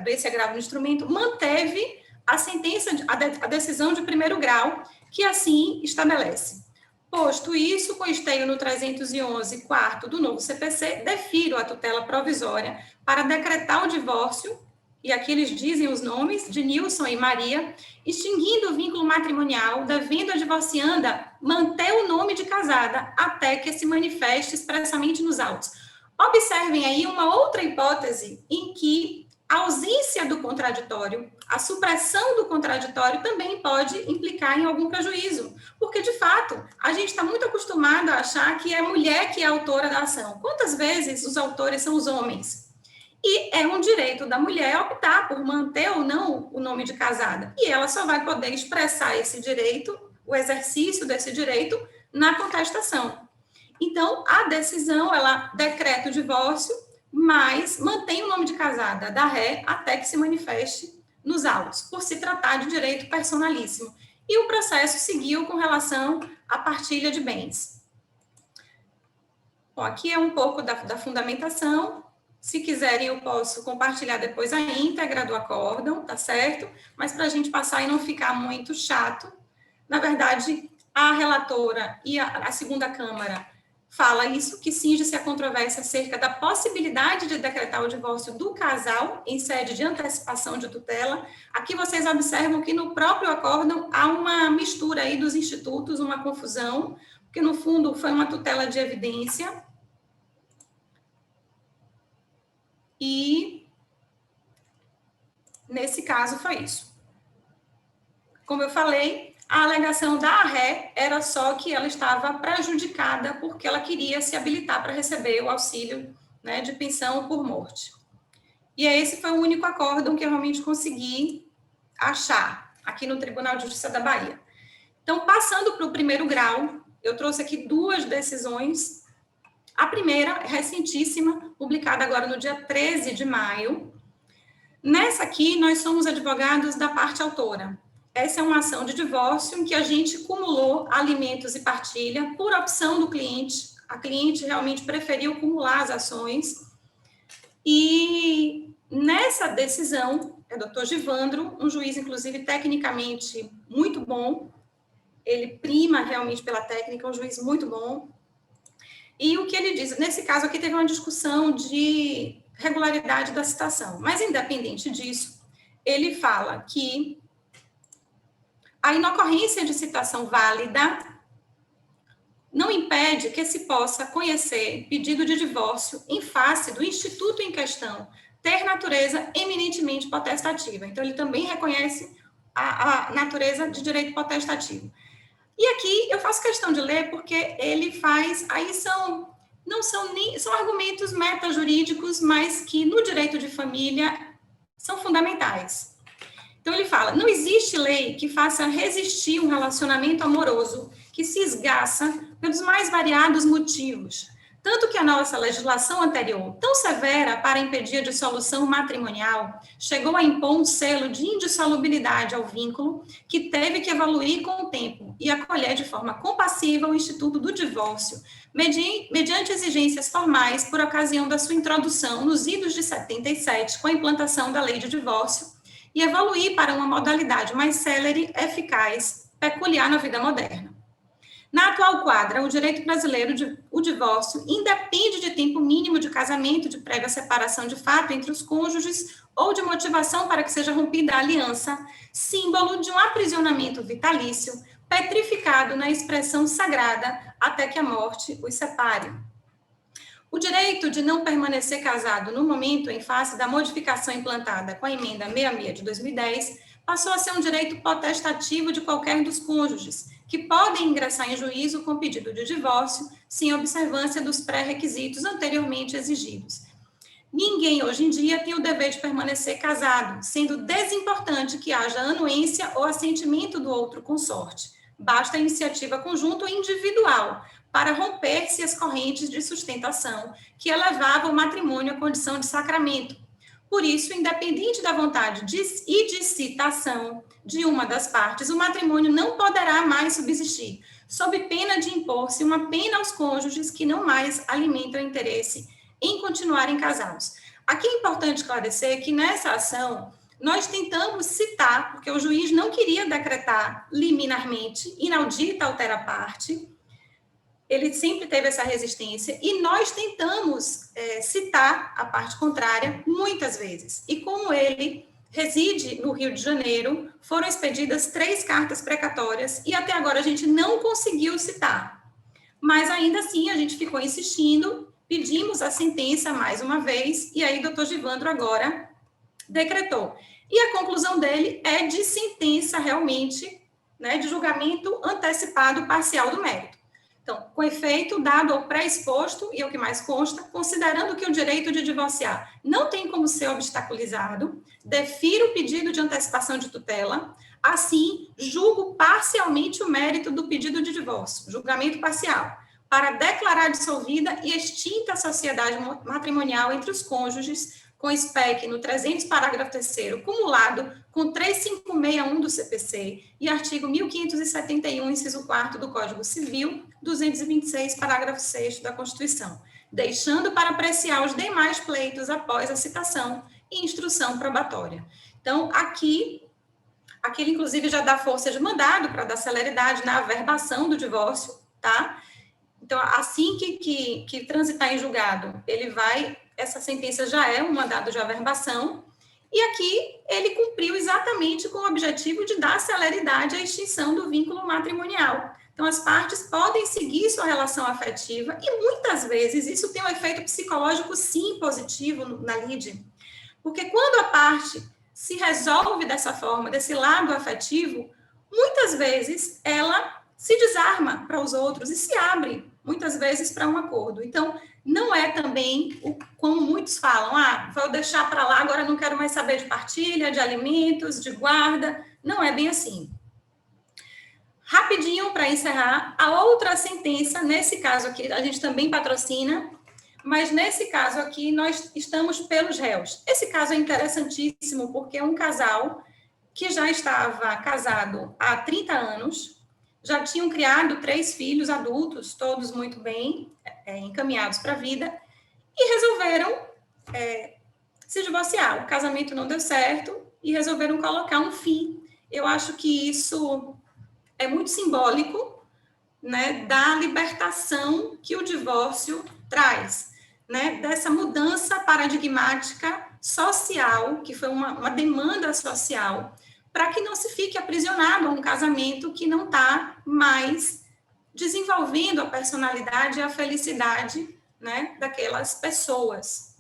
desse agravo do instrumento manteve a sentença, a decisão de primeiro grau, que assim estabelece. Posto isso, com esteio no 311, quarto do novo CPC, defiro a tutela provisória para decretar o divórcio, e aqui eles dizem os nomes de Nilson e Maria, extinguindo o vínculo matrimonial, devendo a divorcianda manter o nome de casada até que se manifeste expressamente nos autos. Observem aí uma outra hipótese em que a ausência do contraditório, a supressão do contraditório também pode implicar em algum prejuízo, porque, de fato, a gente está muito acostumado a achar que é a mulher que é a autora da ação. Quantas vezes os autores são os homens? E é um direito da mulher optar por manter ou não o nome de casada. E ela só vai poder expressar esse direito, o exercício desse direito, na contestação. Então, a decisão, ela decreta o divórcio, mas mantém o nome de casada da ré até que se manifeste nos autos, por se tratar de direito personalíssimo. E o processo seguiu com relação à partilha de bens. Bom, aqui é um pouco da fundamentação. Se quiserem, eu posso compartilhar depois a íntegra do acórdão, tá certo? Mas para a gente passar e não ficar muito chato, na verdade, a relatora e a segunda Câmara fala isso, que cinge-se a controvérsia acerca da possibilidade de decretar o divórcio do casal em sede de antecipação de tutela. Aqui vocês observam que no próprio acórdão há uma mistura aí dos institutos, uma confusão, porque no fundo foi uma tutela de evidência, e nesse caso foi isso. Como eu falei, a alegação da ré era só que ela estava prejudicada porque ela queria se habilitar para receber o auxílio, né, de pensão por morte. E esse foi o único acórdão que eu realmente consegui achar aqui no Tribunal de Justiça da Bahia. Então, passando para o primeiro grau, eu trouxe aqui 2 decisões. A primeira, recentíssima, publicada agora no dia 13 de maio. Nessa aqui, nós somos advogados da parte autora. Essa é uma ação de divórcio em que a gente cumulou alimentos e partilha por opção do cliente. A cliente realmente preferiu cumular as ações. E nessa decisão, é o doutor Givandro, um juiz, inclusive, tecnicamente muito bom. Ele prima realmente pela técnica, um juiz muito bom. E o que ele diz? Nesse caso aqui teve uma discussão de regularidade da citação, mas independente disso, ele fala que a inocorrência de citação válida não impede que se possa conhecer pedido de divórcio em face do instituto em questão ter natureza eminentemente potestativa. Então, ele também reconhece a natureza de direito potestativo. E aqui eu faço questão de ler porque ele faz, aí são argumentos metajurídicos, mas que no direito de família são fundamentais. Então ele fala, não existe lei que faça resistir um relacionamento amoroso que se esgaça pelos mais variados motivos, tanto que a nossa legislação anterior, tão severa para impedir a dissolução matrimonial, chegou a impor um selo de indissolubilidade ao vínculo que teve que evoluir com o tempo e acolher de forma compassiva o instituto do divórcio, mediante exigências formais por ocasião da sua introdução nos idos de 77, com a implantação da lei de divórcio, e evoluir para uma modalidade mais célere, eficaz, peculiar na vida moderna. Na atual quadra, o direito brasileiro, o divórcio, independe de tempo mínimo de casamento, de prévia separação de fato entre os cônjuges ou de motivação para que seja rompida a aliança, símbolo de um aprisionamento vitalício, petrificado na expressão sagrada até que a morte os separe. O direito de não permanecer casado no momento em face da modificação implantada com a emenda 66 de 2010 passou a ser um direito potestativo de qualquer dos cônjuges, que podem ingressar em juízo com pedido de divórcio, sem observância dos pré-requisitos anteriormente exigidos. Ninguém, hoje em dia, tem o dever de permanecer casado, sendo desimportante que haja anuência ou assentimento do outro consorte. Basta a iniciativa conjunta ou individual para romper-se as correntes de sustentação que elevavam o matrimônio à condição de sacramento. Por isso, independente da vontade de citação de uma das partes, o matrimônio não poderá mais subsistir, sob pena de impor-se uma pena aos cônjuges que não mais alimentam interesse em continuarem casados. Aqui é importante esclarecer que nessa ação nós tentamos citar, porque o juiz não queria decretar liminarmente, inaudita altera parte, ele sempre teve essa resistência, e nós tentamos citar a parte contrária muitas vezes. E como ele reside no Rio de Janeiro, foram expedidas 3 cartas precatórias, e até agora a gente não conseguiu citar. Mas ainda assim, a gente ficou insistindo, pedimos a sentença mais uma vez, e aí o doutor Givandro agora decretou. E a conclusão dele é de sentença realmente, né, de julgamento antecipado parcial do mérito. Então, com efeito dado ao pré-exposto, e o que mais consta, considerando que o direito de divorciar não tem como ser obstaculizado, defiro o pedido de antecipação de tutela, assim, julgo parcialmente o mérito do pedido de divórcio, julgamento parcial, para declarar dissolvida e extinta a sociedade matrimonial entre os cônjuges, com SPEC no 300, parágrafo 3º, cumulado com 3561 do CPC e artigo 1571, inciso 4º do Código Civil, 226, parágrafo 6º da Constituição, deixando para apreciar os demais pleitos após a citação e instrução probatória. Então, aqui ele inclusive já dá força de mandado para dar celeridade na averbação do divórcio, tá? Então, assim que transitar em julgado, essa sentença já é um mandado de averbação, e aqui ele cumpriu exatamente com o objetivo de dar celeridade à extinção do vínculo matrimonial, Então, as partes podem seguir sua relação afetiva e, muitas vezes, isso tem um efeito psicológico, sim, positivo na lide. Porque quando a parte se resolve dessa forma, desse lado afetivo, muitas vezes ela se desarma para os outros e se abre, muitas vezes, para um acordo. Então, não é também, como muitos falam, vou deixar para lá, agora não quero mais saber de partilha, de alimentos, de guarda. Não é bem assim. Rapidinho, para encerrar, a outra sentença, nesse caso aqui, a gente também patrocina, mas nesse caso aqui, nós estamos pelos réus. Esse caso é interessantíssimo, porque é um casal que já estava casado há 30 anos, já tinham criado 3 filhos adultos, todos muito bem encaminhados para a vida, e resolveram se divorciar. O casamento não deu certo e resolveram colocar um fim. Eu acho que isso é muito simbólico, né, da libertação que o divórcio traz, né, dessa mudança paradigmática social, que foi uma demanda social, para que não se fique aprisionado a um casamento que não está mais desenvolvendo a personalidade e a felicidade, né, daquelas pessoas.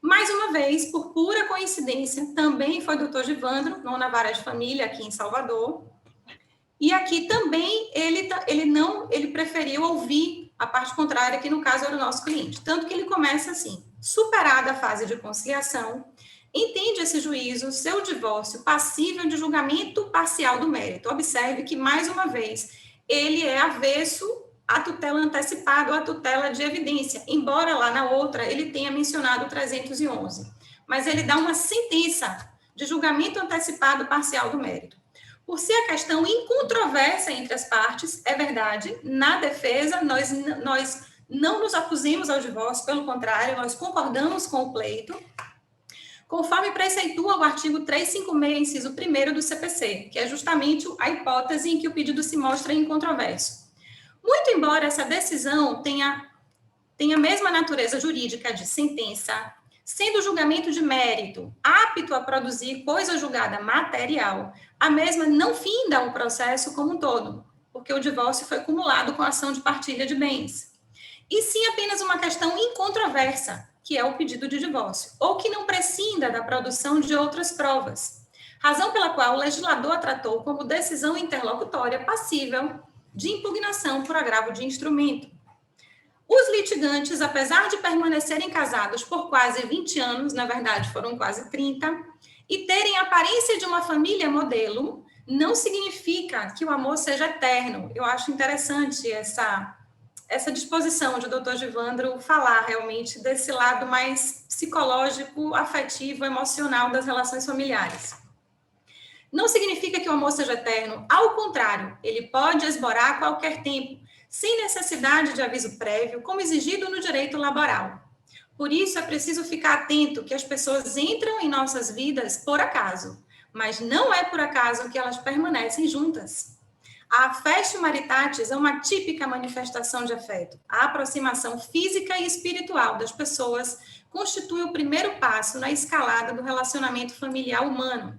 Mais uma vez, por pura coincidência, também foi o Dr. Givandro, nona vara de família aqui em Salvador, e aqui também ele preferiu ouvir a parte contrária, que no caso era o nosso cliente. Tanto que ele começa assim: superada a fase de conciliação, entende esse juízo seu divórcio passível de julgamento parcial do mérito. Observe que, mais uma vez, ele é avesso à tutela antecipada ou à tutela de evidência, embora lá na outra ele tenha mencionado o 311. Mas ele dá uma sentença de julgamento antecipado parcial do mérito. Por ser a questão incontroversa entre as partes, é verdade, na defesa, nós não nos opusemos ao divórcio, pelo contrário, nós concordamos com o pleito, conforme preceitua o artigo 356, inciso 1º do CPC, que é justamente a hipótese em que o pedido se mostra incontroverso. Muito embora essa decisão tenha a mesma natureza jurídica de sentença, sendo o julgamento de mérito apto a produzir coisa julgada material, a mesma não finda o processo como um todo, porque o divórcio foi cumulado com a ação de partilha de bens. E sim apenas uma questão incontroversa, que é o pedido de divórcio, ou que não prescinda da produção de outras provas, razão pela qual o legislador a tratou como decisão interlocutória passível de impugnação por agravo de instrumento. Os litigantes, apesar de permanecerem casados por quase 20 anos, na verdade foram quase 30, e terem a aparência de uma família modelo, não significa que o amor seja eterno. Eu acho interessante essa disposição de Dr. Givandro falar realmente desse lado mais psicológico, afetivo, emocional das relações familiares. Não significa que o amor seja eterno, ao contrário, ele pode esborar a qualquer tempo, sem necessidade de aviso prévio, como exigido no direito laboral. Por isso, é preciso ficar atento que as pessoas entram em nossas vidas por acaso, mas não é por acaso que elas permanecem juntas. A affectio maritatis é uma típica manifestação de afeto. A aproximação física e espiritual das pessoas constitui o primeiro passo na escalada do relacionamento familiar humano.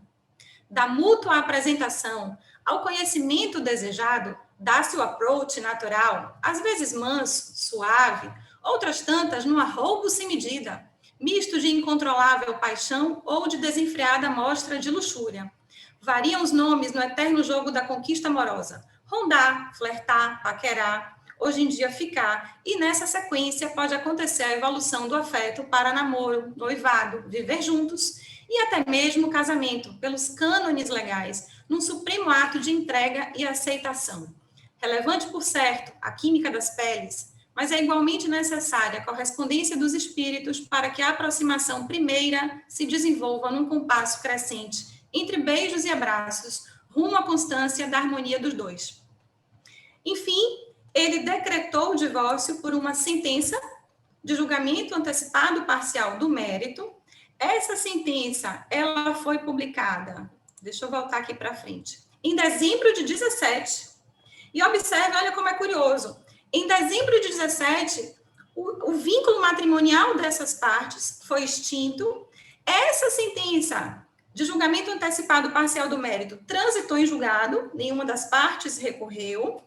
Da mútua apresentação ao conhecimento desejado, dá-se o approach natural, às vezes manso, suave, outras tantas no arroubo sem medida, misto de incontrolável paixão ou de desenfreada mostra de luxúria. Variam os nomes no eterno jogo da conquista amorosa: rondar, flertar, paquerar, hoje em dia ficar, e nessa sequência pode acontecer a evolução do afeto para namoro, noivado, viver juntos e até mesmo casamento, pelos cânones legais, num supremo ato de entrega e aceitação. Relevante, por certo, a química das peles, mas é igualmente necessária a correspondência dos espíritos para que a aproximação primeira se desenvolva num compasso crescente, entre beijos e abraços, rumo à constância da harmonia dos dois. Enfim, ele decretou o divórcio por uma sentença de julgamento antecipado parcial do mérito. Essa sentença, ela foi publicada, deixa eu voltar aqui para frente, em dezembro de 17, e observe, olha como é curioso, em dezembro de 17, o vínculo matrimonial dessas partes foi extinto. Essa sentença de julgamento antecipado parcial do mérito transitou em julgado, nenhuma das partes recorreu,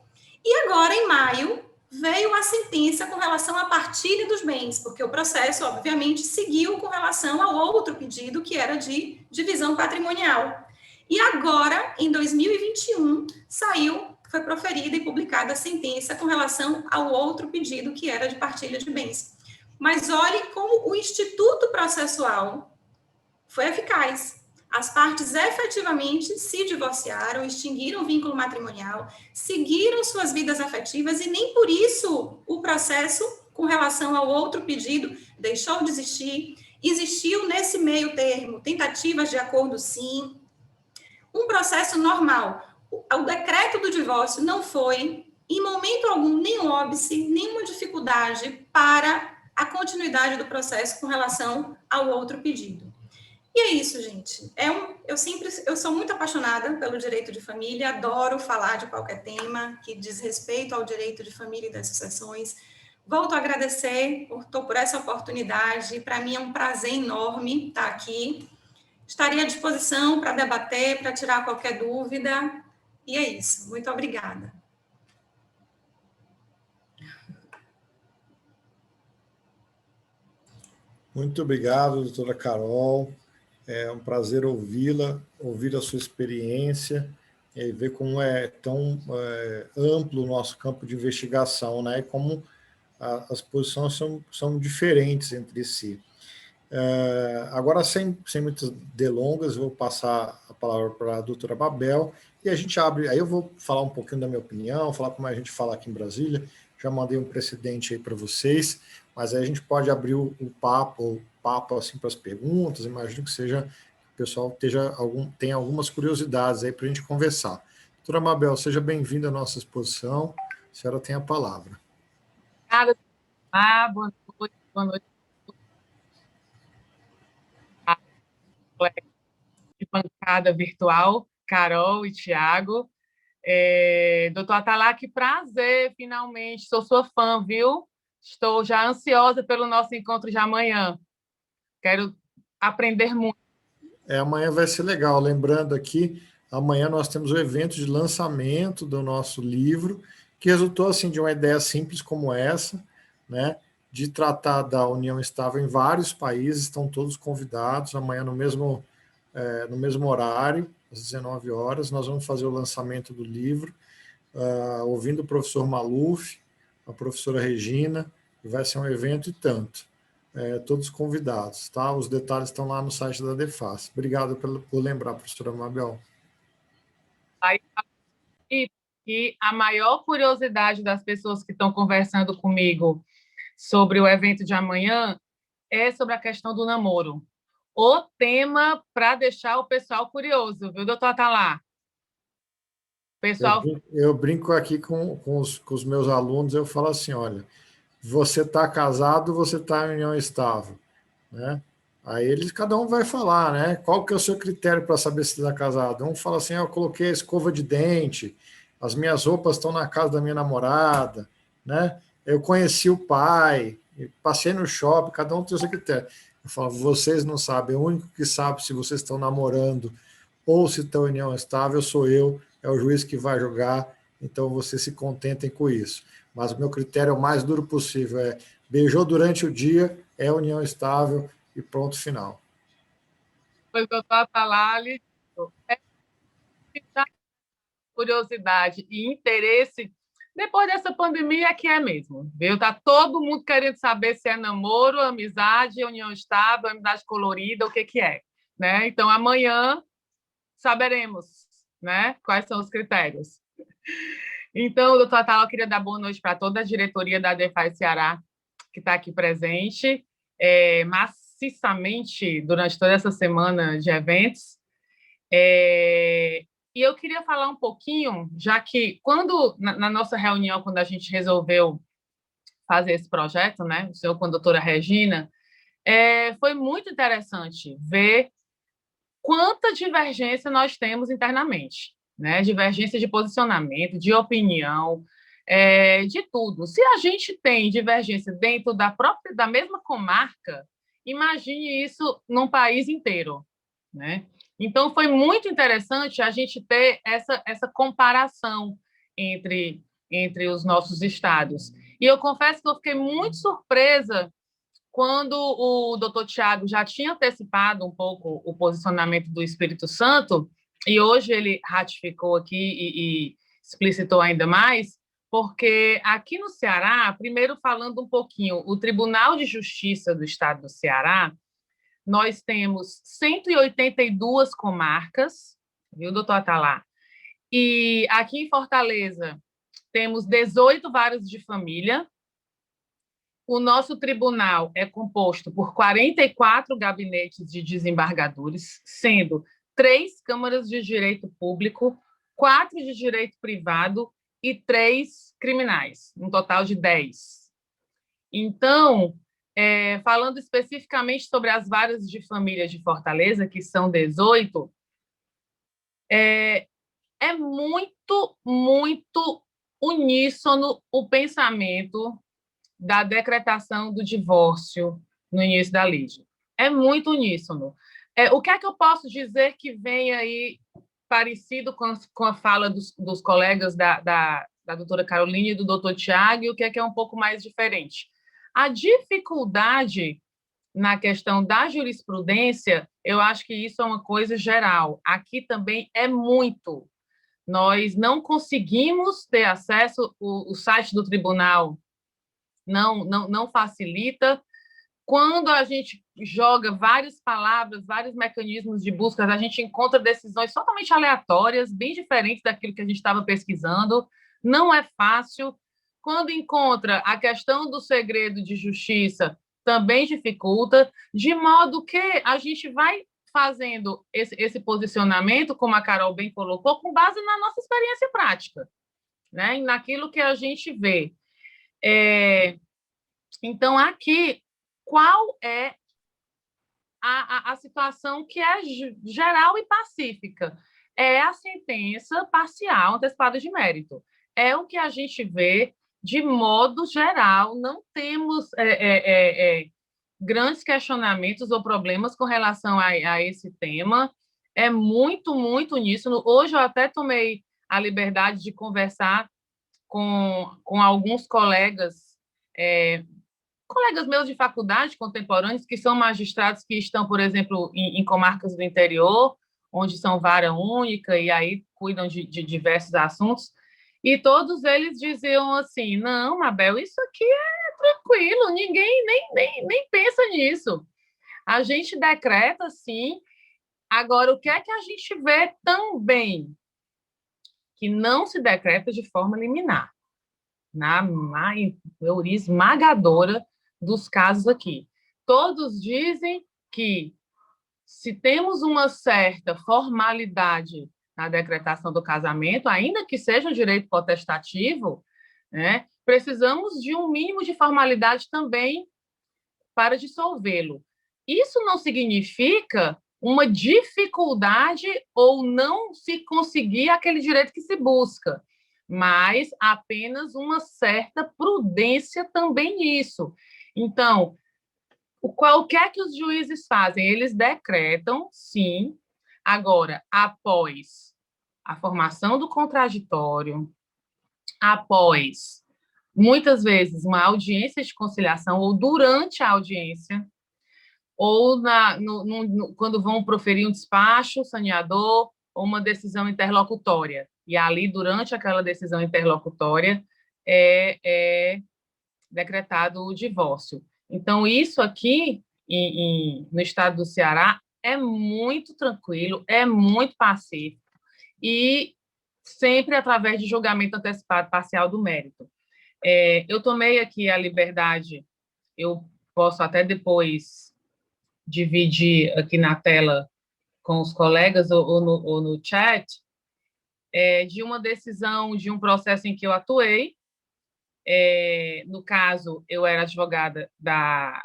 E agora, em maio, veio a sentença com relação à partilha dos bens, porque o processo, obviamente, seguiu com relação ao outro pedido, que era de divisão patrimonial. E agora, em 2021, foi proferida e publicada a sentença com relação ao outro pedido, que era de partilha de bens. Mas olhe como o Instituto Processual foi eficaz. As partes efetivamente se divorciaram, extinguiram o vínculo matrimonial, seguiram suas vidas afetivas e nem por isso o processo com relação ao outro pedido deixou de existir. Existiu nesse meio termo tentativas de acordo, sim. Um processo normal. O decreto do divórcio não foi, em momento algum, nenhum óbice, nenhuma dificuldade para a continuidade do processo com relação ao outro pedido. E é isso, gente. Eu sou muito apaixonada pelo direito de família, adoro falar de qualquer tema que diz respeito ao direito de família e das sucessões. Volto a agradecer por essa oportunidade. Para mim é um prazer enorme estar aqui. Estarei à disposição para debater, para tirar qualquer dúvida. E é isso. Muito obrigada. Muito obrigado, doutora Carol. É um prazer ouvi-la, ouvir a sua experiência e ver como é tão amplo o nosso campo de investigação, né? E como as posições são diferentes entre si. Agora, sem muitas delongas, vou passar a palavra para a doutora Mabel e a gente abre. Aí eu vou falar um pouquinho da minha opinião, falar como a gente fala aqui em Brasília. Já mandei um precedente aí para vocês, mas aí a gente pode abrir o papo assim para as perguntas. Imagino que o pessoal tenha algumas curiosidades aí para a gente conversar. Doutora Mabel, seja bem-vinda à nossa exposição. A senhora tem a palavra. Boa noite. De bancada virtual, Carol e Tiago. Doutor Atalá, que prazer, finalmente. Sou sua fã, viu? Estou já ansiosa pelo nosso encontro de amanhã. Quero aprender muito. Amanhã vai ser legal. Lembrando aqui, amanhã nós temos o evento de lançamento do nosso livro, que resultou assim, de uma ideia simples como essa, né? De tratar da união estável em vários países, estão todos convidados. Amanhã, no mesmo horário, às 19 horas, nós vamos fazer o lançamento do livro, ouvindo o professor Maluf, a professora Regina, e vai ser um evento e tanto. Todos convidados, tá? Os detalhes estão lá no site da DEFAS. Obrigado por lembrar, professora Mabel. E a maior curiosidade das pessoas que estão conversando comigo sobre o evento de amanhã é sobre a questão do namoro. O tema para deixar o pessoal curioso, viu, doutor Atalá? Pessoal... Eu brinco aqui com os meus alunos, eu falo assim, olha, você está casado, você está em união estável, né? Aí cada um vai falar, né? Qual que é o seu critério para saber se está casado? Um fala assim, eu coloquei a escova de dente, as minhas roupas estão na casa da minha namorada, né? Eu conheci o pai, passei no shopping, cada um tem o seu critério. Eu falo, vocês não sabem, o único que sabe se vocês estão namorando ou se estão em união estável sou eu, é o juiz que vai julgar, então vocês se contentem com isso. Mas o meu critério é o mais duro possível, beijou durante o dia, é união estável e pronto, final. Pois o doutor Atalá, curiosidade e interesse, depois dessa pandemia é que é mesmo, viu? Tá todo mundo querendo saber se é namoro, amizade, união estável, amizade colorida, o que é, né? Então, amanhã saberemos, né, quais são os critérios. Então, doutor Atalá, eu queria dar boa noite para toda a diretoria da DEFAS Ceará, que está aqui presente, maciçamente durante toda essa semana de eventos. E eu queria falar um pouquinho, já que na nossa reunião, quando a gente resolveu fazer esse projeto, né, o senhor com a doutora Regina, foi muito interessante ver quanta divergência nós temos internamente, né? Divergência de posicionamento, de opinião, de tudo. Se a gente tem divergência dentro da mesma comarca, imagine isso num país inteiro, né? Então, foi muito interessante a gente ter essa comparação entre entre os nossos estados. E eu confesso que eu fiquei muito surpresa quando o doutor Tiago já tinha antecipado um pouco o posicionamento do Espírito Santo, e hoje ele ratificou aqui e explicitou ainda mais, porque aqui no Ceará, primeiro falando um pouquinho, o Tribunal de Justiça do Estado do Ceará, nós temos 182 comarcas, viu, doutor Atalá? E aqui em Fortaleza temos 18 varas de família. O nosso tribunal é composto por 44 gabinetes de desembargadores, sendo 3 câmaras de direito público, 4 de direito privado e 3 criminais, um total de 10. Então, falando especificamente sobre as varas de família de Fortaleza, que são 18, é muito, muito uníssono o pensamento da decretação do divórcio no início da lide. É muito uníssono. O que é que eu posso dizer que vem aí parecido com a fala dos colegas da doutora Carolina e do doutor Tiago, e o que é um pouco mais diferente? A dificuldade na questão da jurisprudência, eu acho que isso é uma coisa geral. Aqui também é muito. Nós não conseguimos ter acesso, o site do tribunal não facilita. Quando a gente joga várias palavras, vários mecanismos de busca, a gente encontra decisões totalmente aleatórias, bem diferentes daquilo que a gente estava pesquisando. Não é fácil. Quando encontra a questão do segredo de justiça, também dificulta, de modo que a gente vai fazendo esse posicionamento, como a Carol bem colocou, com base na nossa experiência prática, né? Naquilo que a gente vê. Então, aqui, qual é a situação que é geral e pacífica? É a sentença parcial antecipada de mérito. É o que a gente vê de modo geral. Não temos grandes questionamentos ou problemas com relação a esse tema. É muito, muito uníssono. Hoje eu até tomei a liberdade de conversar com alguns colegas meus de faculdade, contemporâneos, que são magistrados que estão, por exemplo, em comarcas do interior, onde são vara única e aí cuidam de diversos assuntos, e todos eles diziam assim, não, Mabel, isso aqui é tranquilo, ninguém nem pensa nisso. A gente decreta, sim. Agora, o que é que a gente vê também? Que não se decreta de forma liminar. Na maioria esmagadora dos casos aqui. Todos dizem que, se temos uma certa formalidade na decretação do casamento, ainda que seja um direito potestativo, né, precisamos de um mínimo de formalidade também para dissolvê-lo. Isso não significa uma dificuldade ou não se conseguir aquele direito que se busca, mas apenas uma certa prudência também nisso. Então, o que é que os juízes fazem? Eles decretam, sim, agora, após a formação do contraditório, após, muitas vezes, uma audiência de conciliação, ou durante a audiência, ou quando vão proferir um despacho saneador ou uma decisão interlocutória. E ali, durante aquela decisão interlocutória, é decretado o divórcio. Então, isso aqui, no estado do Ceará, é muito tranquilo, é muito pacífico, e sempre através de julgamento antecipado parcial do mérito. Eu tomei aqui a liberdade, eu posso até depois dividir aqui na tela com os colegas ou no chat, de uma decisão de um processo em que eu atuei. No caso, eu era advogada da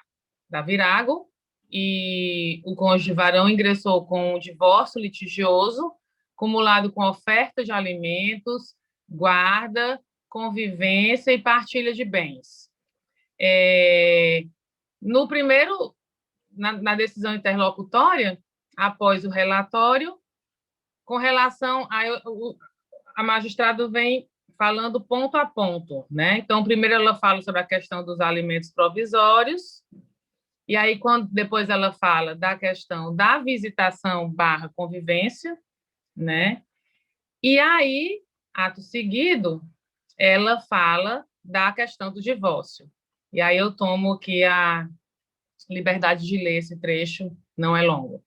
Virago, e o cônjuge varão ingressou com um divórcio litigioso, cumulado com oferta de alimentos, guarda, convivência e partilha de bens. No primeiro, na decisão interlocutória, após o relatório, com relação a magistrado vem falando ponto a ponto, né? Então, primeiro ela fala sobre a questão dos alimentos provisórios, e aí depois ela fala da questão da visitação / convivência, né? E aí, ato seguido, ela fala da questão do divórcio. E aí eu tomo aqui a liberdade de ler esse trecho, não é longo.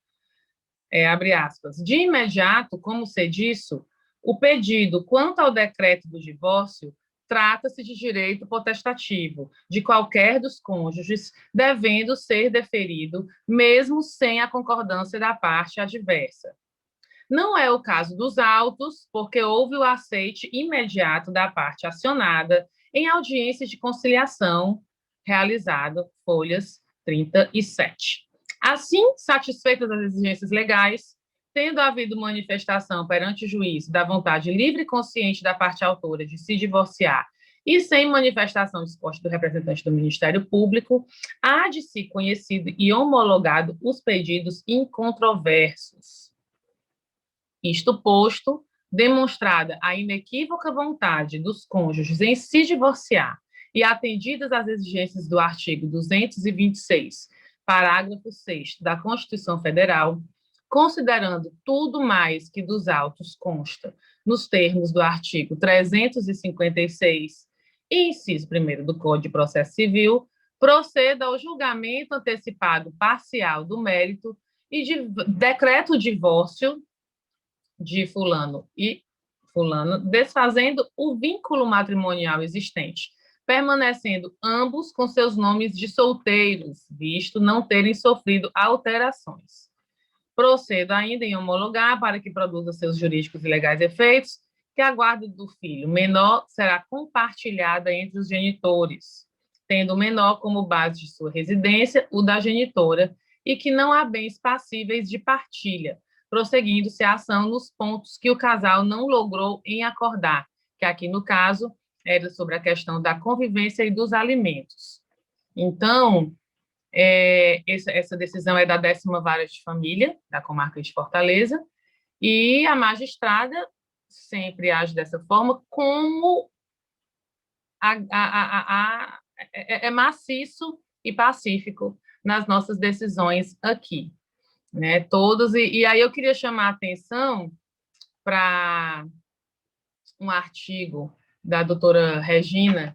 Abre aspas. De imediato, como sei disso, o pedido quanto ao decreto do divórcio trata-se de direito potestativo de qualquer dos cônjuges, devendo ser deferido, mesmo sem a concordância da parte adversa. Não é o caso dos autos, porque houve o aceite imediato da parte acionada em audiência de conciliação realizada, folhas 37. Assim, satisfeitas as exigências legais, tendo havido manifestação perante o juiz da vontade livre e consciente da parte autora de se divorciar e sem manifestação disposta do representante do Ministério Público, há de se conhecido e homologado os pedidos incontroversos. Isto posto, demonstrada a inequívoca vontade dos cônjuges em se divorciar e atendidas as exigências do artigo 226, parágrafo 6º da Constituição Federal, considerando tudo mais que dos autos consta, nos termos do artigo 356 e inciso 1º do Código de Processo Civil, proceda ao julgamento antecipado parcial do mérito e decreto o divórcio de fulano e fulano, desfazendo o vínculo matrimonial existente, permanecendo ambos com seus nomes de solteiros, visto não terem sofrido alterações. Procedo ainda em homologar, para que produza seus jurídicos e legais efeitos, que a guarda do filho menor será compartilhada entre os genitores, tendo o menor como base de sua residência o da genitora, e que não há bens passíveis de partilha, prosseguindo-se a ação nos pontos que o casal não logrou em acordar, que aqui, no caso, era sobre a questão da convivência e dos alimentos. Então, essa decisão é da 10ª Vara de Família, da comarca de Fortaleza, e a magistrada sempre age dessa forma, como é maciço e pacífico nas nossas decisões aqui. Né, todos, e aí eu queria chamar a atenção para um artigo da doutora Regina,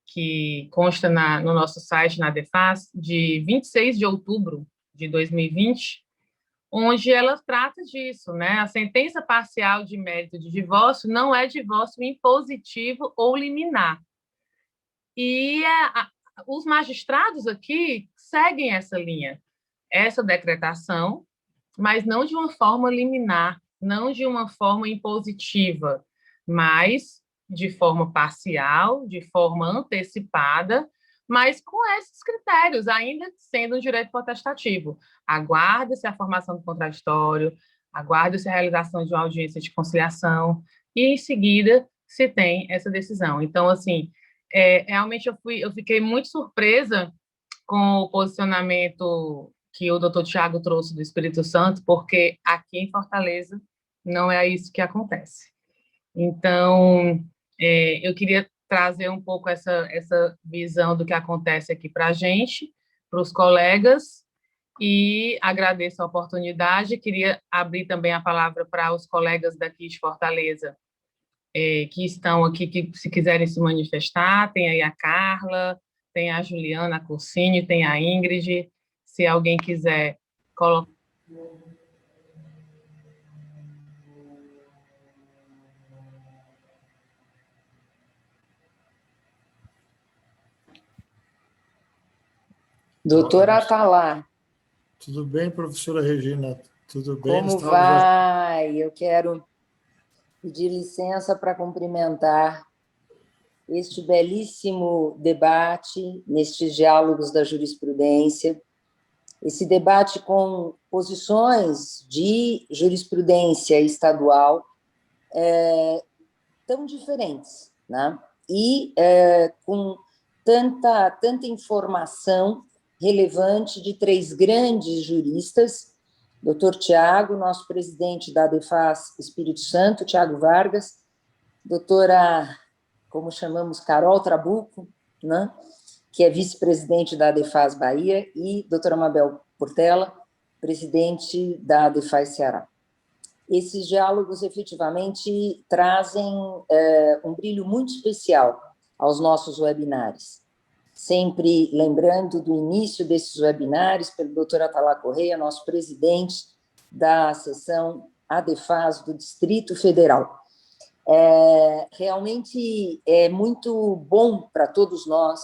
que consta no nosso site, na Defas, de 26 de outubro de 2020, onde ela trata disso, né? A sentença parcial de mérito de divórcio não é divórcio impositivo ou liminar. E os magistrados aqui seguem essa linha, essa decretação, mas não de uma forma liminar, não de uma forma impositiva, mas de forma parcial, de forma antecipada, mas com esses critérios, ainda sendo um direito potestativo. Aguarda-se a formação do contraditório, aguarda-se a realização de uma audiência de conciliação, e, em seguida, se tem essa decisão. Então, assim, realmente eu fiquei muito surpresa com o posicionamento que o doutor Tiago trouxe do Espírito Santo, porque aqui em Fortaleza não é isso que acontece. Então, eu queria trazer um pouco essa visão do que acontece aqui para a gente, para os colegas, e agradeço a oportunidade. Queria abrir também a palavra para os colegas daqui de Fortaleza, que estão aqui, que se quiserem se manifestar. Tem aí a Carla, tem a Juliana Cursini, tem a Ingrid. Se alguém quiser colocar. Doutora Atala. Tudo bem, professora Regina? Tudo bem? Como vai? Eu quero pedir licença para cumprimentar este belíssimo debate, nestes diálogos da jurisprudência, esse debate com posições de jurisprudência estadual tão diferentes, né? E com tanta informação relevante de 3 grandes juristas, doutor Tiago, nosso presidente da Defas Espírito Santo, Tiago Vargas, doutora, como chamamos, Carol Trabuco, né? Que é vice-presidente da ADEFAS Bahia, e doutora Mabel Portela, presidente da ADEFAS Ceará. Esses diálogos, efetivamente, trazem um brilho muito especial aos nossos webinários. Sempre lembrando do início desses webinários pelo doutor Atalá Correia, nosso presidente da seção ADEFAS do Distrito Federal. Realmente é muito bom para todos nós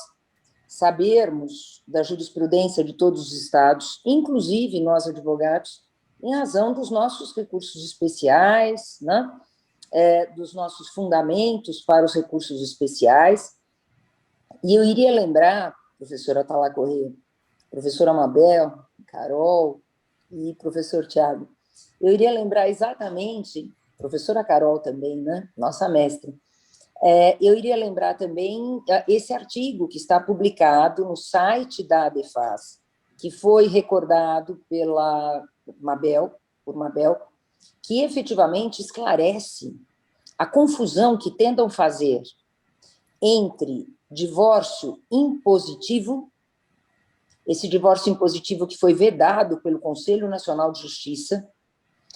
sabermos da jurisprudência de todos os estados, inclusive nós advogados, em razão dos nossos recursos especiais, né? Dos nossos fundamentos para os recursos especiais. E eu iria lembrar, professora Atalá Correia, professora Mabel, Carol e professor Tiago, eu iria lembrar exatamente, professora Carol também, né? Nossa mestra, eu iria lembrar também esse artigo que está publicado no site da ADEFAS, que foi recordado por Mabel, que efetivamente esclarece a confusão que tentam fazer entre divórcio impositivo, esse divórcio impositivo que foi vedado pelo Conselho Nacional de Justiça,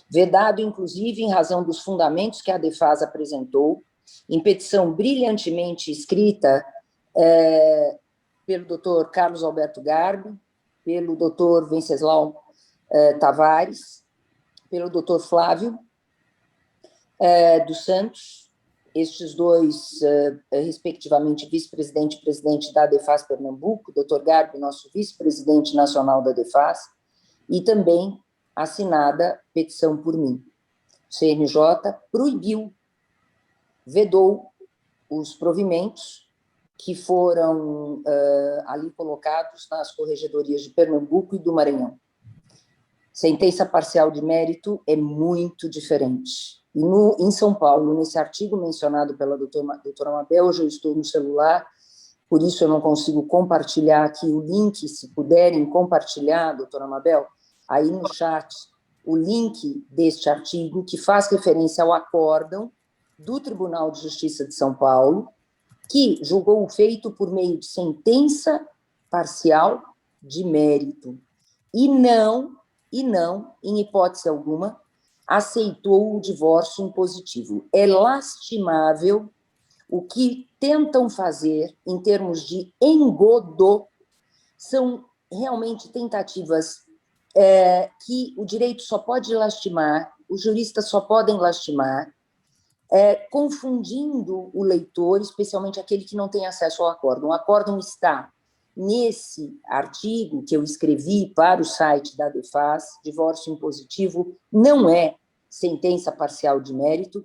vedado, inclusive, em razão dos fundamentos que a ADEFAS apresentou, em petição brilhantemente escrita pelo doutor Carlos Alberto Garbi, pelo doutor Venceslau Tavares, pelo doutor Flávio dos Santos, estes dois, respectivamente, vice-presidente e presidente da ADEFAS Pernambuco, doutor Garbi, nosso vice-presidente nacional da ADEFAS, e também assinada petição por mim. O CNJ proibiu, vedou os provimentos que foram ali colocados nas corregedorias de Pernambuco e do Maranhão. Sentença parcial de mérito é muito diferente. E em São Paulo, nesse artigo mencionado pela doutora Mabel, hoje eu estou no celular, por isso eu não consigo compartilhar aqui o link, se puderem compartilhar, doutora Mabel, aí no chat, o link deste artigo, que faz referência ao acórdão do Tribunal de Justiça de São Paulo, que julgou o feito por meio de sentença parcial de mérito, e não, em hipótese alguma, aceitou o divórcio impositivo. É lastimável o que tentam fazer em termos de engodo, são realmente tentativas que o direito só pode lastimar, os juristas só podem lastimar, confundindo o leitor, especialmente aquele que não tem acesso ao acórdão. O acórdão está nesse artigo que eu escrevi para o site da ADEFAS, divórcio impositivo não é sentença parcial de mérito,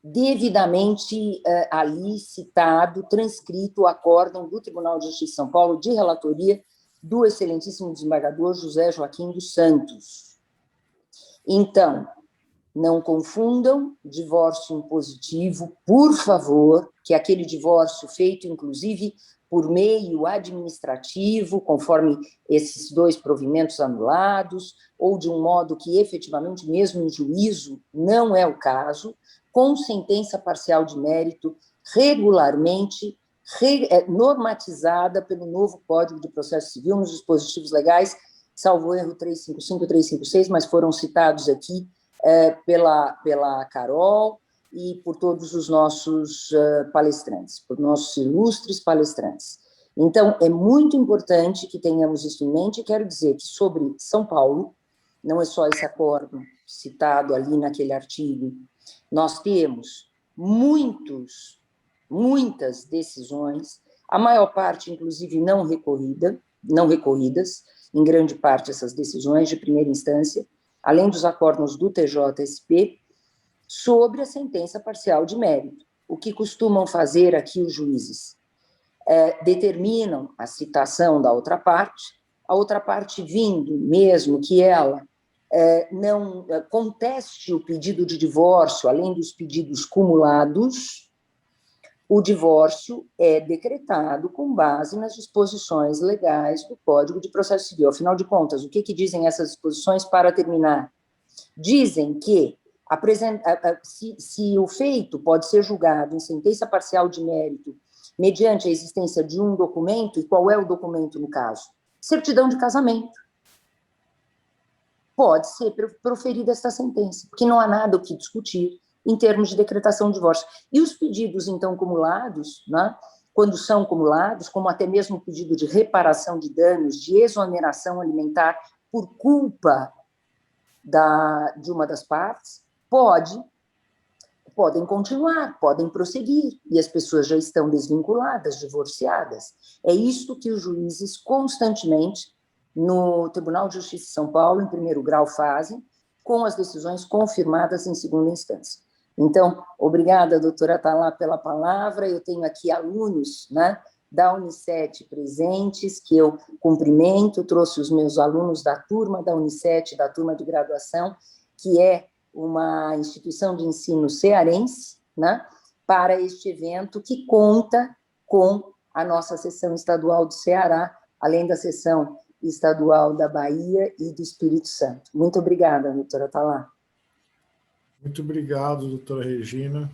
devidamente ali citado, transcrito o acórdão do Tribunal de Justiça de São Paulo, de relatoria do excelentíssimo desembargador José Joaquim dos Santos. Então, não confundam divórcio impositivo, por favor, que é aquele divórcio feito, inclusive, por meio administrativo, conforme esses dois provimentos anulados, ou de um modo que, efetivamente, mesmo em juízo, não é o caso, com sentença parcial de mérito regularmente normatizada pelo novo Código de Processo Civil, nos dispositivos legais, salvo erro 355 e 356, mas foram citados aqui pela Carol e por todos os nossos palestrantes, por nossos ilustres palestrantes. Então, é muito importante que tenhamos isso em mente, e quero dizer que sobre São Paulo, não é só esse acordo citado ali naquele artigo, nós temos muitas decisões, a maior parte, inclusive, não recorridas, em grande parte essas decisões de primeira instância, além dos acórdãos do TJSP, sobre a sentença parcial de mérito. O que costumam fazer aqui os juízes? Determinam a citação da outra parte, a outra parte vindo, mesmo que ela não conteste o pedido de divórcio, além dos pedidos cumulados, o divórcio é decretado com base nas disposições legais do Código de Processo Civil. Afinal de contas, o que dizem essas disposições para terminar? Dizem que Se o feito pode ser julgado em sentença parcial de mérito mediante a existência de um documento, e qual é o documento no caso? Certidão de casamento. Pode ser proferida esta sentença, porque não há nada o que discutir em termos de decretação de divórcio. E os pedidos, então, cumulados, né, quando são cumulados, como até mesmo o pedido de reparação de danos, de exoneração alimentar por culpa de uma das partes, podem continuar, podem prosseguir, e as pessoas já estão desvinculadas, divorciadas. É isto que os juízes constantemente, no Tribunal de Justiça de São Paulo, em primeiro grau, fazem, com as decisões confirmadas em segunda instância. Então, obrigada, doutora Atala, pela palavra. Eu tenho aqui alunos, né, da Unicet presentes, que eu cumprimento, trouxe os meus alunos da turma da Unicet, da turma de graduação, que é uma instituição de ensino cearense, né, para este evento que conta com a nossa seção estadual do Ceará, além da seção estadual da Bahia e do Espírito Santo. Muito obrigada, doutora Atala. Muito obrigado, doutora Regina.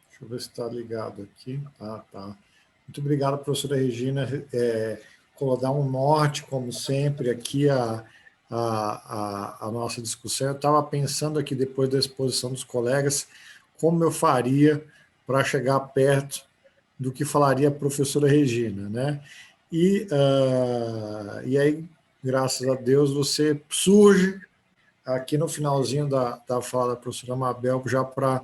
Deixa eu ver se está ligado aqui. Ah, tá. Muito obrigado, professora Regina, por dar um norte, como sempre, aqui a nossa discussão. Eu estava pensando aqui, depois da exposição dos colegas, como eu faria para chegar perto do que falaria a professora Regina, né? E aí, graças a Deus, você surge aqui no finalzinho da fala da professora Mabel, já para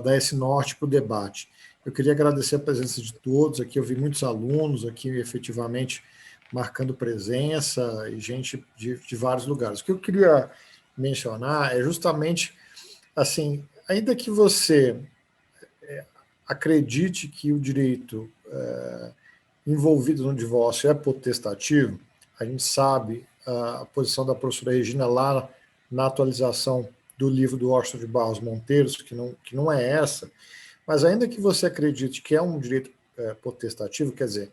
dar esse norte para o debate. Eu queria agradecer a presença de todos aqui, eu vi muitos alunos aqui, efetivamente, marcando presença, e gente de vários lugares. O que eu queria mencionar é justamente, assim, ainda que você acredite que o direito envolvido no divórcio é potestativo, a gente sabe a posição da professora Regina lá na atualização do livro do Washington de Barros Monteiros, que não é essa, mas ainda que você acredite que é um direito potestativo, quer dizer,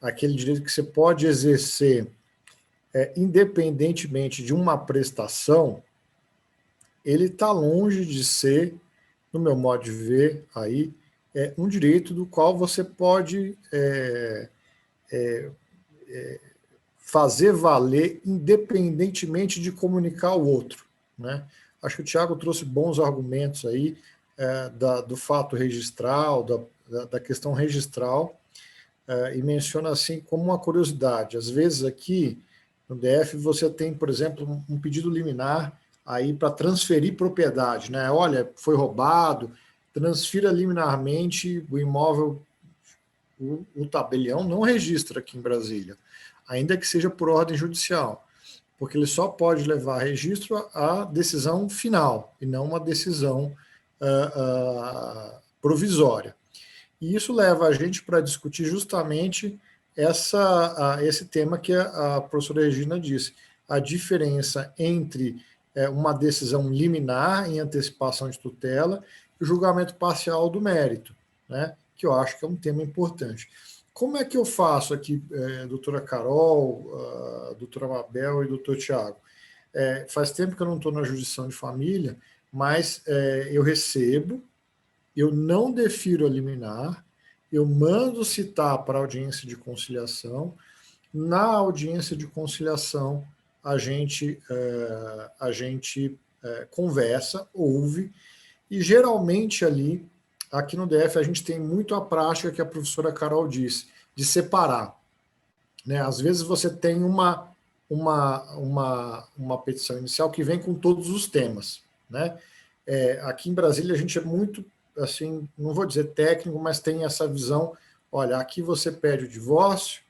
aquele direito que você pode exercer independentemente de uma prestação, ele está longe de ser, no meu modo de ver, aí, um direito do qual você pode fazer valer independentemente de comunicar ao outro, né? Acho que o Tiago trouxe bons argumentos aí do fato registral, da questão registral, e menciona assim como uma curiosidade. Às vezes aqui no DF você tem, por exemplo, um pedido liminar aí para transferir propriedade, né? Olha, foi roubado, transfira liminarmente o imóvel, o tabelião não registra aqui em Brasília, ainda que seja por ordem judicial, porque ele só pode levar a registro a decisão final, e não uma decisão provisória. E isso leva a gente para discutir justamente esse tema que a professora Regina disse, a diferença entre uma decisão liminar em antecipação de tutela e o julgamento parcial do mérito, né, que eu acho que é um tema importante. Como é que eu faço aqui, doutora Carol, doutora Mabel e doutor Tiago? Faz tempo que eu não estou na jurisdição de família, mas eu recebo, eu não defiro a liminar, eu mando citar para a audiência de conciliação, na audiência de conciliação a gente conversa, ouve, e geralmente ali, aqui no DF, a gente tem muito a prática que a professora Carol disse, de separar, né? Às vezes você tem uma petição inicial que vem com todos os temas, né? Aqui em Brasília a gente é muito, assim, não vou dizer técnico, mas tem essa visão, olha, aqui você pede o divórcio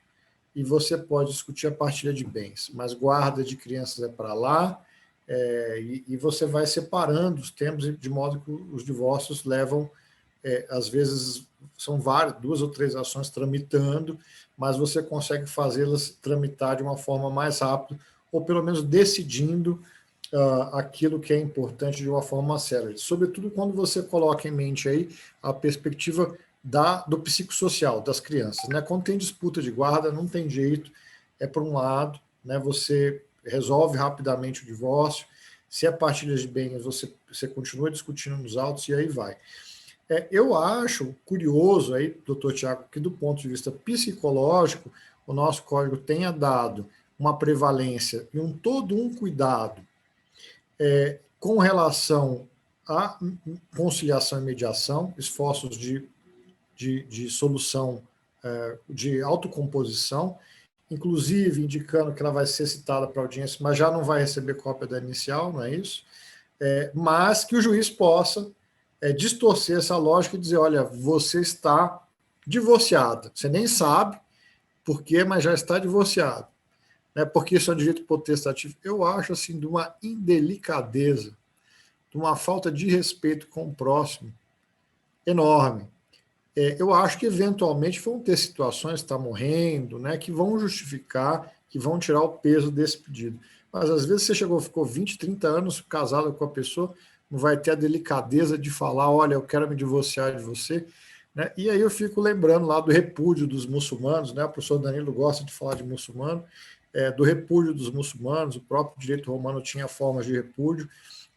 e você pode discutir a partilha de bens, mas guarda de crianças é para lá, e você vai separando os temas de modo que os divórcios levam, às vezes são várias, 2 ou 3 ações tramitando, mas você consegue fazê-las tramitar de uma forma mais rápida, ou pelo menos decidindo aquilo que é importante de uma forma célere. Sobretudo quando você coloca em mente aí a perspectiva do psicossocial das crianças, né? Quando tem disputa de guarda, não tem jeito, por um lado, né, você resolve rapidamente o divórcio, Se é partilha de bens, você continua discutindo nos autos e aí vai. Eu acho curioso aí, doutor Tiago, que do ponto de vista psicológico, o nosso código tenha dado uma prevalência e todo um cuidado com relação à conciliação e mediação, esforços de solução, de autocomposição, inclusive indicando que ela vai ser citada para a audiência, mas já não vai receber cópia da inicial, não é isso? Mas que o juiz possa distorcer essa lógica e dizer, olha, você está divorciada, você nem sabe por quê, mas já está divorciado. Porque isso é um direito potestativo. Eu acho assim, de uma indelicadeza, de uma falta de respeito com o próximo enorme. Eu acho que, eventualmente, vão ter situações, está morrendo, que vão justificar, que vão tirar o peso desse pedido. Mas, às vezes, você ficou 20, 30 anos casado com a pessoa, não vai ter a delicadeza de falar, olha, eu quero me divorciar de você. E aí eu fico lembrando lá do repúdio dos muçulmanos, o professor Danilo gosta de falar de muçulmano, do repúdio dos muçulmanos, o próprio direito romano tinha formas de repúdio,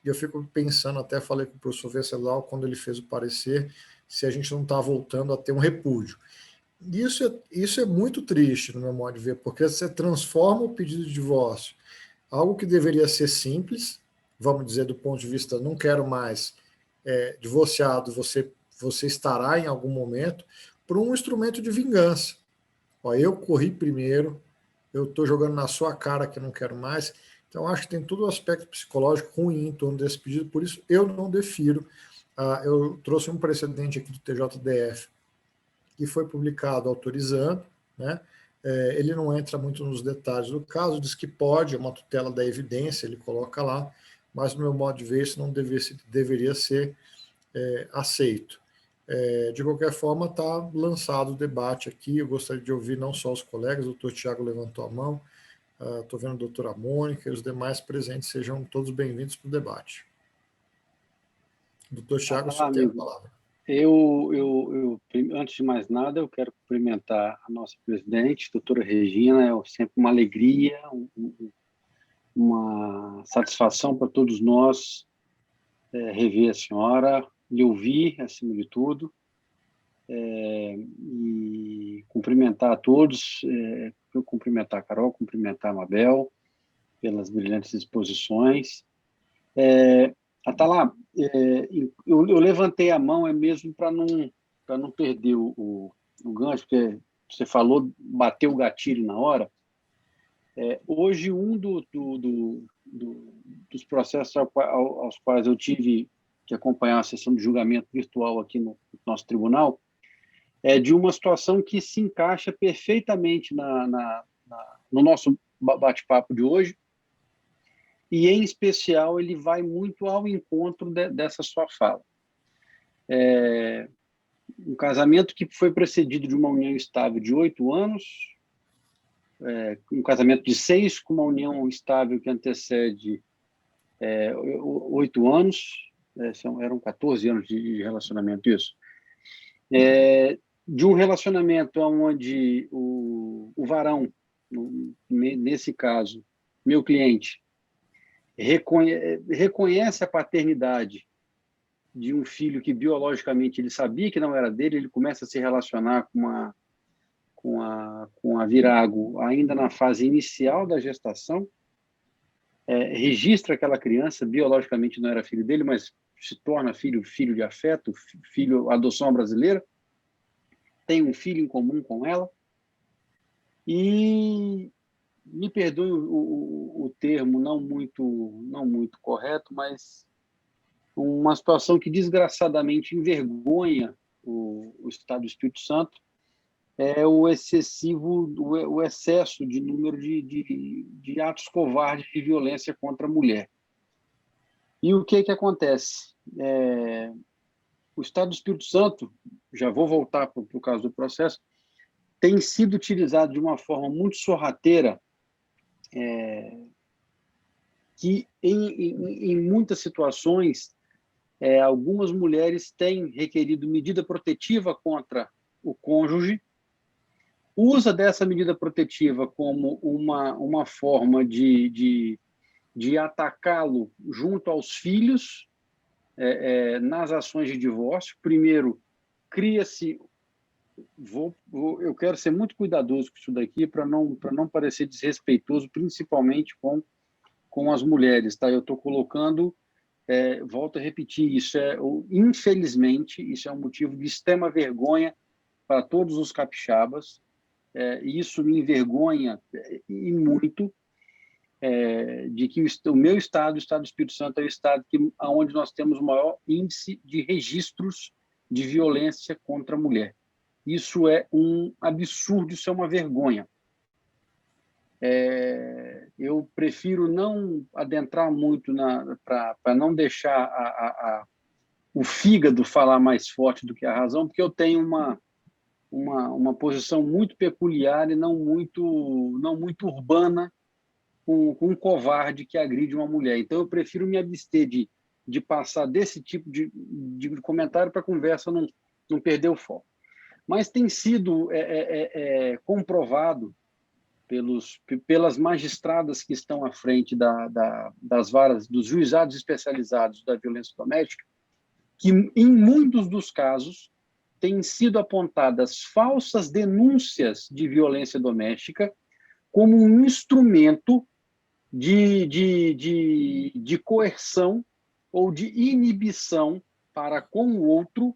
e eu fico pensando, até falei com o professor Venceslau, quando ele fez o parecer, se a gente não está voltando a ter um repúdio. Isso é muito triste, no meu modo de ver, porque você transforma o pedido de divórcio, algo que deveria ser simples, vamos dizer, do ponto de vista, não quero mais divorciado, você estará em algum momento, por um instrumento de vingança. Eu corri primeiro, eu estou jogando na sua cara que eu não quero mais. Então, acho que tem todo o aspecto psicológico ruim em torno desse pedido, por isso eu não defiro. Eu trouxe um precedente aqui do TJDF, que foi publicado autorizando, ele não entra muito nos detalhes do caso, diz que pode, é uma tutela da evidência, ele coloca lá, mas, no meu modo de ver, isso não deveria ser aceito. De qualquer forma, está lançado o debate aqui, eu gostaria de ouvir não só os colegas, o doutor Tiago levantou a mão, estou vendo a doutora Mônica e os demais presentes, sejam todos bem-vindos para o debate. Doutor Tiago, você tem a palavra. Antes de mais nada, eu quero cumprimentar a nossa presidente, doutora Regina, é sempre uma alegria, uma satisfação para todos nós rever a senhora, lhe ouvir, acima de tudo, e cumprimentar a todos, cumprimentar a Carol, cumprimentar a Mabel, pelas brilhantes exposições. Atalá, eu levantei a mão mesmo para não perder o gancho, porque você falou, bateu o gatilho na hora. Hoje, um dos processos aos quais eu tive que acompanhar a sessão de julgamento virtual aqui no nosso tribunal é de uma situação que se encaixa perfeitamente no nosso bate-papo de hoje, e, em especial, ele vai muito ao encontro dessa sua fala. Um casamento que foi precedido de uma união estável de 8 anos, um casamento de 6 com uma união estável que antecede 8 anos, eram 14 anos de relacionamento, isso. De um relacionamento onde o varão, nesse caso, meu cliente, reconhece a paternidade de um filho que biologicamente ele sabia que não era dele, ele começa a se relacionar com a Virago ainda na fase inicial da gestação, registra aquela criança, biologicamente não era filho dele, mas se torna filho de afeto, adoção brasileira, tem um filho em comum com ela, e me perdoe o termo não muito correto, mas uma situação que desgraçadamente envergonha o Estado do Espírito Santo é o excesso de número de atos covardes de violência contra a mulher. E o que acontece? O Estado do Espírito Santo, já vou voltar para o caso do processo, tem sido utilizado de uma forma muito sorrateira, que em muitas situações algumas mulheres têm requerido medida protetiva contra o cônjuge, usa dessa medida protetiva como uma forma de de atacá-lo junto aos filhos nas ações de divórcio. Primeiro, cria-se... eu quero ser muito cuidadoso com isso daqui para não parecer desrespeitoso, principalmente com as mulheres. Tá? Eu estou colocando... volto a repetir, infelizmente, isso é um motivo de extrema vergonha para todos os capixabas. Isso me envergonha e muito, de que o meu estado, o estado do Espírito Santo, é o estado onde nós temos o maior índice de registros de violência contra a mulher. Isso é um absurdo, isso é uma vergonha. Eu prefiro não adentrar muito para não deixar o fígado falar mais forte do que a razão, porque eu tenho uma posição muito peculiar e não muito urbana com um covarde que agride uma mulher. Então, eu prefiro me abster de passar desse tipo de comentário para a conversa não perder o foco. Mas tem sido comprovado pelas magistradas que estão à frente das varas, dos juizados especializados da violência doméstica, que, em muitos dos casos, têm sido apontadas falsas denúncias de violência doméstica como um instrumento de coerção ou de inibição para com o outro,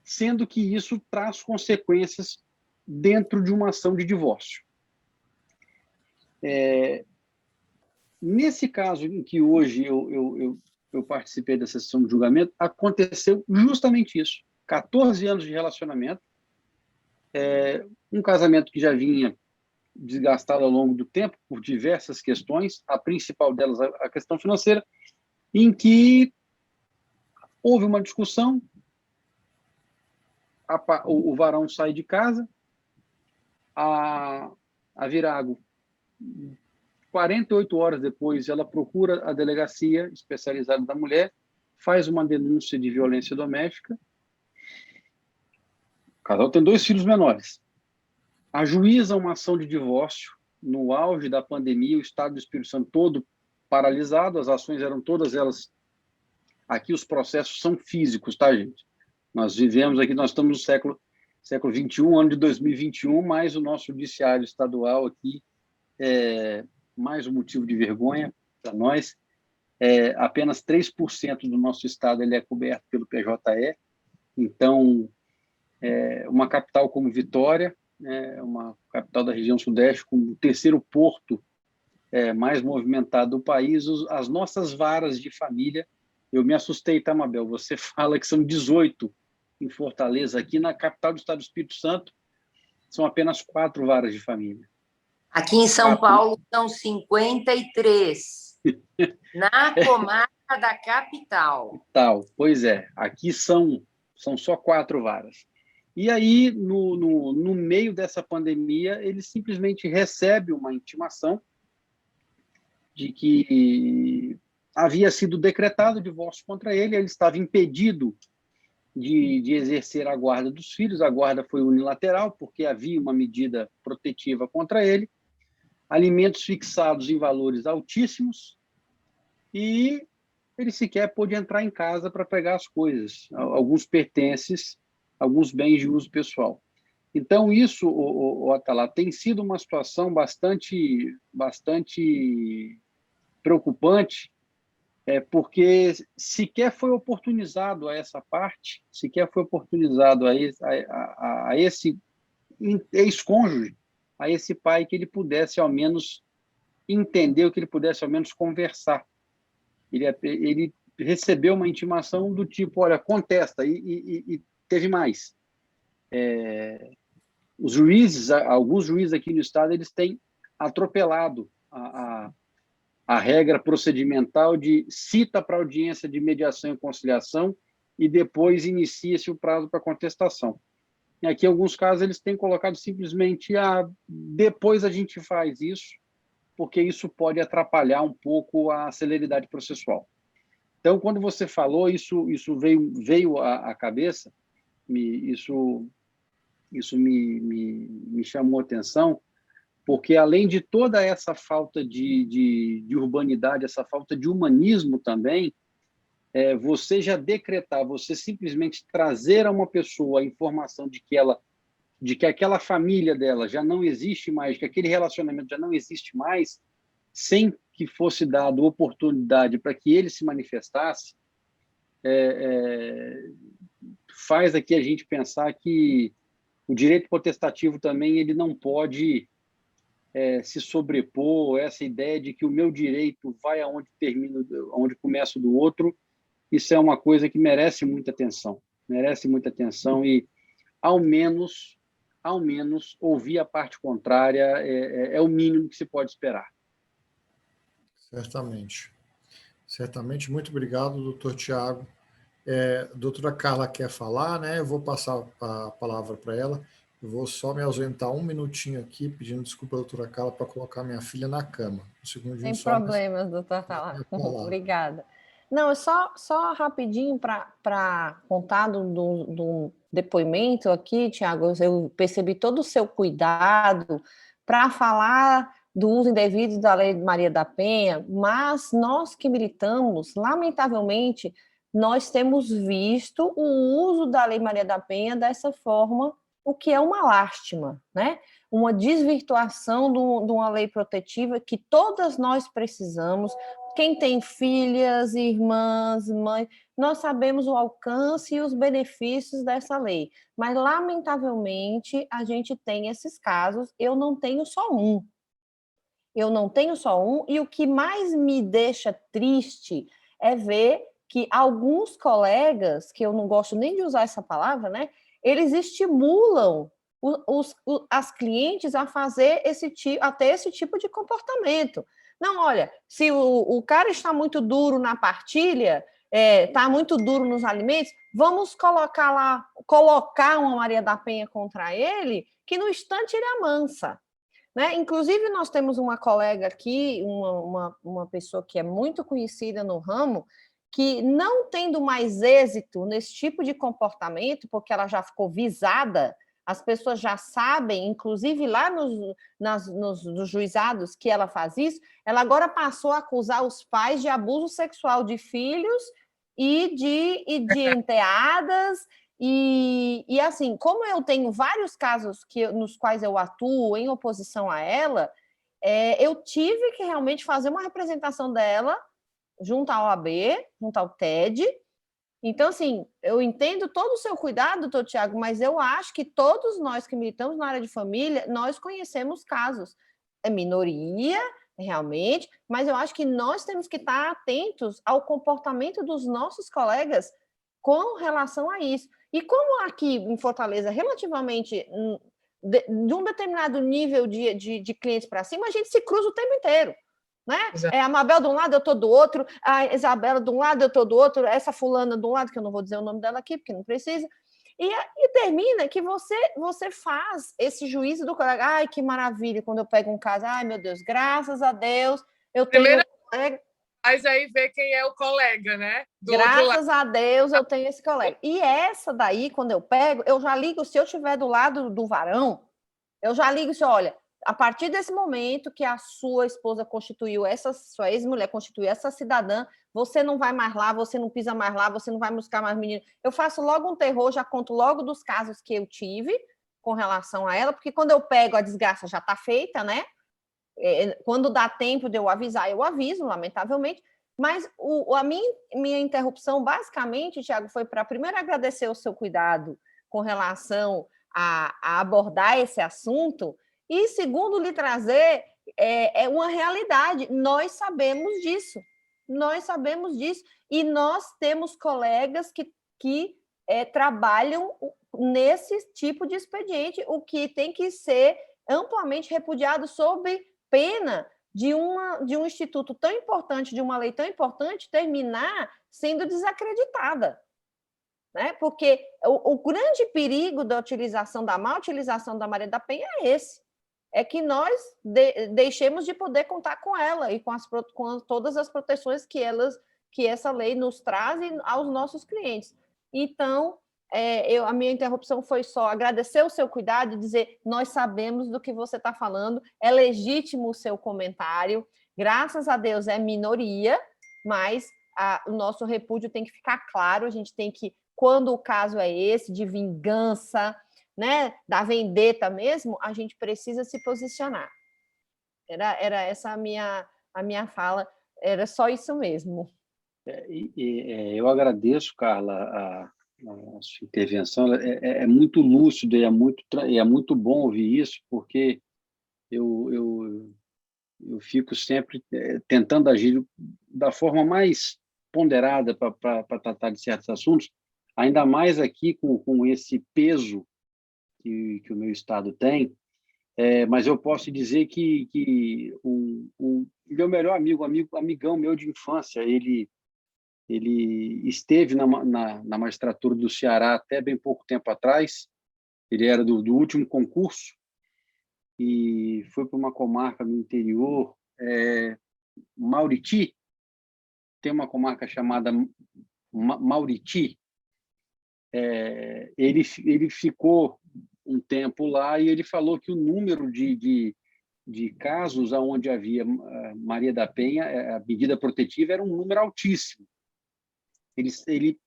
sendo que isso traz consequências dentro de uma ação de divórcio. Nesse caso em que hoje eu participei dessa sessão de julgamento, aconteceu justamente isso. 14 anos de relacionamento, um casamento que já vinha desgastado ao longo do tempo por diversas questões, a principal delas a questão financeira, em que houve uma discussão, o varão sai de casa, a Virago, 48 horas depois, ela procura a delegacia especializada da mulher, faz uma denúncia de violência doméstica. O casal tem 2 filhos menores. Ajuiza uma ação de divórcio no auge da pandemia, o estado do Espírito Santo todo paralisado, as ações eram todas elas... Aqui os processos são físicos, tá, gente? Nós vivemos aqui, nós estamos no século XXI, ano de 2021, mas o nosso judiciário estadual aqui mais um motivo de vergonha para nós. Apenas 3% do nosso estado ele é coberto pelo PJE. Então, uma capital como Vitória, uma capital da região sudeste, com o 3º porto mais movimentado do país, as nossas varas de família, eu me assustei, tá, Mabel? Você fala que são 18 em Fortaleza, aqui na capital do estado do Espírito Santo, são apenas 4 varas de família. Aqui em São Paulo são 53, na comarca da capital. Pois é, aqui são só 4 varas. E aí, no meio dessa pandemia, ele simplesmente recebe uma intimação de que havia sido decretado o divórcio contra ele estava impedido de exercer a guarda dos filhos, a guarda foi unilateral, porque havia uma medida protetiva contra ele, alimentos fixados em valores altíssimos, e ele sequer pôde entrar em casa para pegar as coisas, alguns pertences, alguns bens de uso pessoal. Então, isso, Atalá, tem sido uma situação bastante preocupante, porque sequer foi oportunizado a essa parte, sequer foi oportunizado a esse ex-cônjuge, a esse pai, que ele pudesse ao menos entender, que ele pudesse ao menos conversar. Ele recebeu uma intimação do tipo, olha, contesta, e teve mais. Os juízes, alguns juízes aqui no estado, eles têm atropelado a regra procedimental de cita para audiência de mediação e conciliação e depois inicia-se o prazo para contestação. E aqui, em alguns casos, eles têm colocado simplesmente depois a gente faz isso, porque isso pode atrapalhar um pouco a celeridade processual. Então, quando você falou, isso veio à cabeça, isso me chamou a atenção, porque além de toda essa falta de urbanidade, essa falta de humanismo também, você já decretar, você simplesmente trazer a uma pessoa a informação de que aquela família dela já não existe mais, que aquele relacionamento já não existe mais, sem que fosse dado oportunidade para que ele se manifestasse, faz aqui a gente pensar que o direito potestativo também ele não pode se sobrepor, essa ideia de que o meu direito vai aonde termina, aonde começa o do outro. Isso é uma coisa que merece muita atenção e, ao menos ouvir a parte contrária é o mínimo que se pode esperar. Certamente. Certamente. Muito obrigado, doutor Tiago. Doutora Carla quer falar, né? Eu vou passar a palavra para ela. Eu vou só me ausentar um minutinho aqui, pedindo desculpa, doutora Carla, para colocar minha filha na cama. Um segundinho. Sem problemas, doutor Atala. Obrigada. Não, só rapidinho para contar do depoimento aqui, Tiago, eu percebi todo o seu cuidado para falar do uso indevido da Lei Maria da Penha, mas nós que militamos, lamentavelmente, nós temos visto o uso da Lei Maria da Penha dessa forma, o que é uma lástima, né? Uma desvirtuação de uma lei protetiva que todas nós precisamos. Quem tem filhas, irmãs, mães, nós sabemos o alcance e os benefícios dessa lei, mas, lamentavelmente, a gente tem esses casos. Eu não tenho só um, e o que mais me deixa triste é ver que alguns colegas, que eu não gosto nem de usar essa palavra, né, eles estimulam as clientes a fazer a ter esse tipo de comportamento. Não, olha, se o cara está muito duro na partilha, está muito duro nos alimentos, vamos colocar uma Maria da Penha contra ele, que no instante ele amansa. Né? Inclusive, nós temos uma colega aqui, uma pessoa que é muito conhecida no ramo, que, não tendo mais êxito nesse tipo de comportamento, porque ela já ficou visada, as pessoas já sabem, inclusive lá nos juizados, que ela faz isso, ela agora passou a acusar os pais de abuso sexual de filhos e de enteadas. E assim, como eu tenho vários casos nos quais eu atuo em oposição a ela, eu tive que realmente fazer uma representação dela junto à OAB, junto ao TED. Então, assim, eu entendo todo o seu cuidado, doutor Tiago, mas eu acho que todos nós que militamos na área de família, nós conhecemos casos. É minoria, realmente, mas eu acho que nós temos que estar atentos ao comportamento dos nossos colegas com relação a isso. E como aqui em Fortaleza, relativamente de um determinado nível de clientes para cima, a gente se cruza o tempo inteiro. Né? A Mabel de um lado, eu estou do outro, a Isabela de um lado, eu estou do outro, essa fulana de um lado, que eu não vou dizer o nome dela aqui, porque não precisa, e termina que você faz esse juízo do colega. Ai, que maravilha, quando eu pego um caso, ai, meu Deus, graças a Deus, eu tenho... Mas aí vê quem é o colega, né? Graças a Deus eu tenho esse colega. E essa daí, quando eu pego, eu já ligo, se eu estiver do lado do varão, eu já ligo assim, olha, a partir desse momento que a sua esposa sua ex-mulher constituiu essa cidadã, você não vai mais lá, você não pisa mais lá, você não vai buscar mais menino. Eu faço logo um terror, já conto logo dos casos que eu tive com relação a ela, porque quando eu pego, a desgraça já está feita, né? Quando dá tempo de eu avisar, eu aviso, lamentavelmente. Mas a minha interrupção, basicamente, Tiago, foi para primeiro agradecer o seu cuidado com relação a abordar esse assunto, e segundo, lhe trazer uma realidade. Nós sabemos disso, e nós temos colegas que trabalham nesse tipo de expediente, o que tem que ser amplamente repudiado sob pena de um instituto tão importante, de uma lei tão importante, terminar sendo desacreditada. Né? Porque o grande perigo da má utilização da Maria da Penha é esse, é que nós deixemos de poder contar com ela e com todas as proteções que essa lei nos traz aos nossos clientes. Então, a minha interrupção foi só agradecer o seu cuidado e dizer, nós sabemos do que você está falando, é legítimo o seu comentário, graças a Deus é minoria, mas o nosso repúdio tem que ficar claro, a gente tem que, quando o caso é esse, de vingança, né, da vendetta mesmo, a gente precisa se posicionar. Era essa a minha fala, era só isso mesmo. Eu agradeço, Carla, a sua intervenção. É muito lúcido e é muito bom ouvir isso, porque eu fico sempre tentando agir da forma mais ponderada para tratar de certos assuntos, ainda mais aqui com esse peso que o meu estado tem. Mas eu posso dizer que o meu melhor amigão meu de infância, ele esteve na magistratura do Ceará até bem pouco tempo atrás. Ele era do último concurso e foi para uma comarca no interior, Mauriti. Tem uma comarca chamada Mauriti. Ele ficou um tempo lá e ele falou que o número de casos onde havia Maria da Penha, a medida protetiva, era um número altíssimo. Ele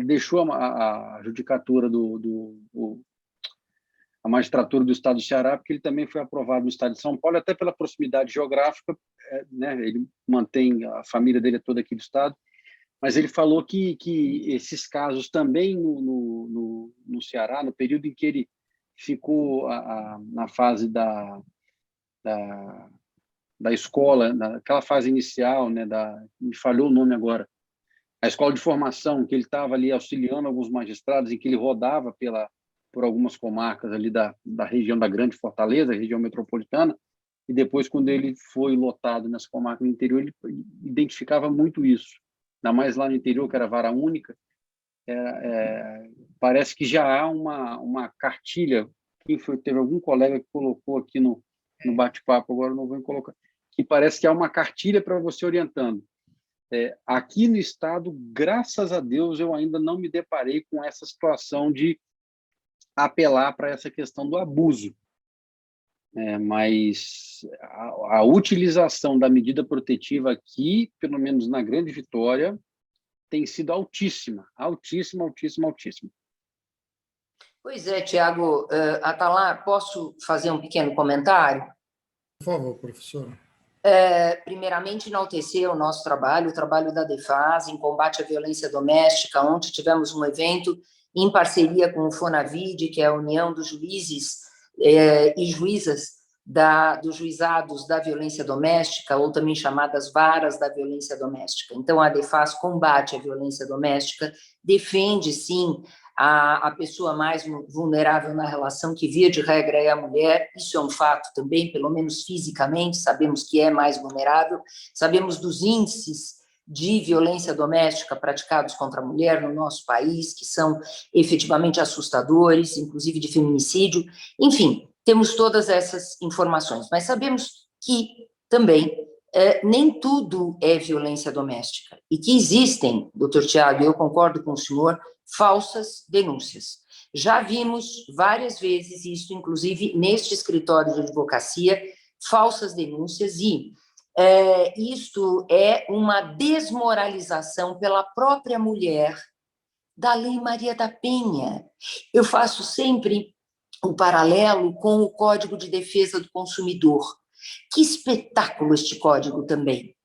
deixou a judicatura a magistratura do estado do Ceará, porque ele também foi aprovado no estado de São Paulo, até pela proximidade geográfica, né? Ele mantém a família dele toda aqui do estado, mas ele falou que esses casos também no Ceará, no período em que ele ficou na fase da escola, naquela fase inicial, né, me falhou o nome agora, a escola de formação, que ele estava ali auxiliando alguns magistrados, em que ele rodava por algumas comarcas ali da região da Grande Fortaleza, região metropolitana, e depois, quando ele foi lotado nessa comarca no interior, ele identificava muito isso. Ainda mais lá no interior, que era vara única, parece que já há uma cartilha. Teve algum colega que colocou aqui no bate-papo, agora não vou colocar, que parece que há uma cartilha para você orientando. Aqui no estado, graças a Deus, eu ainda não me deparei com essa situação de apelar para essa questão do abuso. Mas a utilização da medida protetiva aqui, pelo menos na Grande Vitória, tem sido altíssima, altíssima, altíssima, altíssima. Pois é, Tiago. Atalar, posso fazer um pequeno comentário? Por favor, professora. Primeiramente, enaltecer o nosso trabalho, o trabalho da DEFAS em combate à violência doméstica. Ontem tivemos um evento em parceria com o FONAVID, que é a União dos Juízes e Juízas dos Juizados da Violência Doméstica, ou também chamadas varas da violência doméstica. Então, a DEFAS combate a violência doméstica, defende, sim, a pessoa mais vulnerável na relação, que, via de regra, é a mulher. Isso é um fato também, pelo menos fisicamente, sabemos que é mais vulnerável, sabemos dos índices de violência doméstica praticados contra a mulher no nosso país, que são efetivamente assustadores, inclusive de feminicídio. Enfim, temos todas essas informações, mas sabemos que também nem tudo é violência doméstica, e que existem, doutor Tiago, eu concordo com o senhor, falsas denúncias. Já vimos várias vezes isso, inclusive neste escritório de advocacia, falsas denúncias, e isto é uma desmoralização pela própria mulher da Lei Maria da Penha. Eu faço sempre um paralelo com o Código de Defesa do Consumidor. Que espetáculo este código também!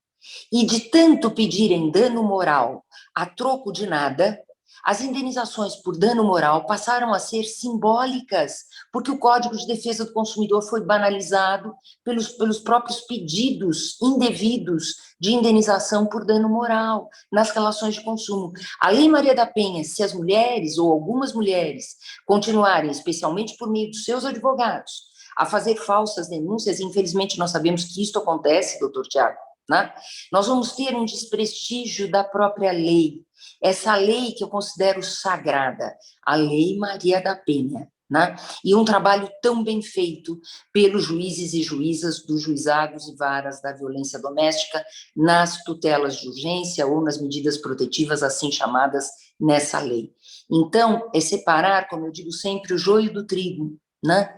E de tanto pedirem dano moral a troco de nada, as indenizações por dano moral passaram a ser simbólicas, porque o Código de Defesa do Consumidor foi banalizado pelos próprios pedidos indevidos de indenização por dano moral nas relações de consumo. A Lei Maria da Penha, se as mulheres, ou algumas mulheres, continuarem, especialmente por meio dos seus advogados, a fazer falsas denúncias, e infelizmente nós sabemos que isto acontece, doutor Tiago, né? Nós vamos ter um desprestígio da própria lei. Essa lei que eu considero sagrada, a Lei Maria da Penha, né? E um trabalho tão bem feito pelos juízes e juízas dos juizados e varas da violência doméstica nas tutelas de urgência ou nas medidas protetivas assim chamadas nessa lei. Então, é separar, como eu digo sempre, o joio do trigo, né?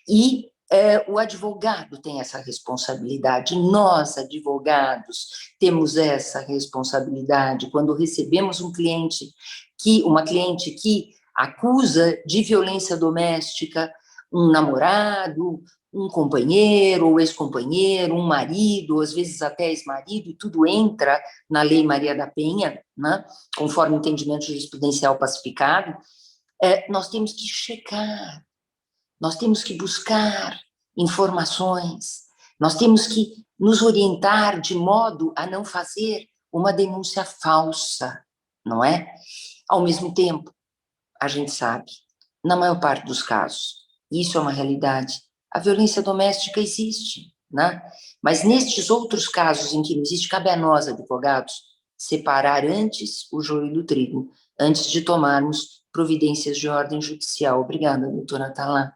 E o advogado tem essa responsabilidade, nós, advogados, temos essa responsabilidade quando recebemos uma cliente que acusa de violência doméstica um namorado, um companheiro ou ex-companheiro, um marido, às vezes até ex-marido, e tudo entra na Lei Maria da Penha, né, conforme o entendimento jurisprudencial pacificado, nós temos que checar, nós temos que buscar informações, nós temos que nos orientar de modo a não fazer uma denúncia falsa, não é? Ao mesmo tempo, a gente sabe, na maior parte dos casos, isso é uma realidade, a violência doméstica existe, né? Mas nestes outros casos em que não existe, cabe a nós, advogados, separar antes o joio do trigo, antes de tomarmos providências de ordem judicial. Obrigada, doutora Atala.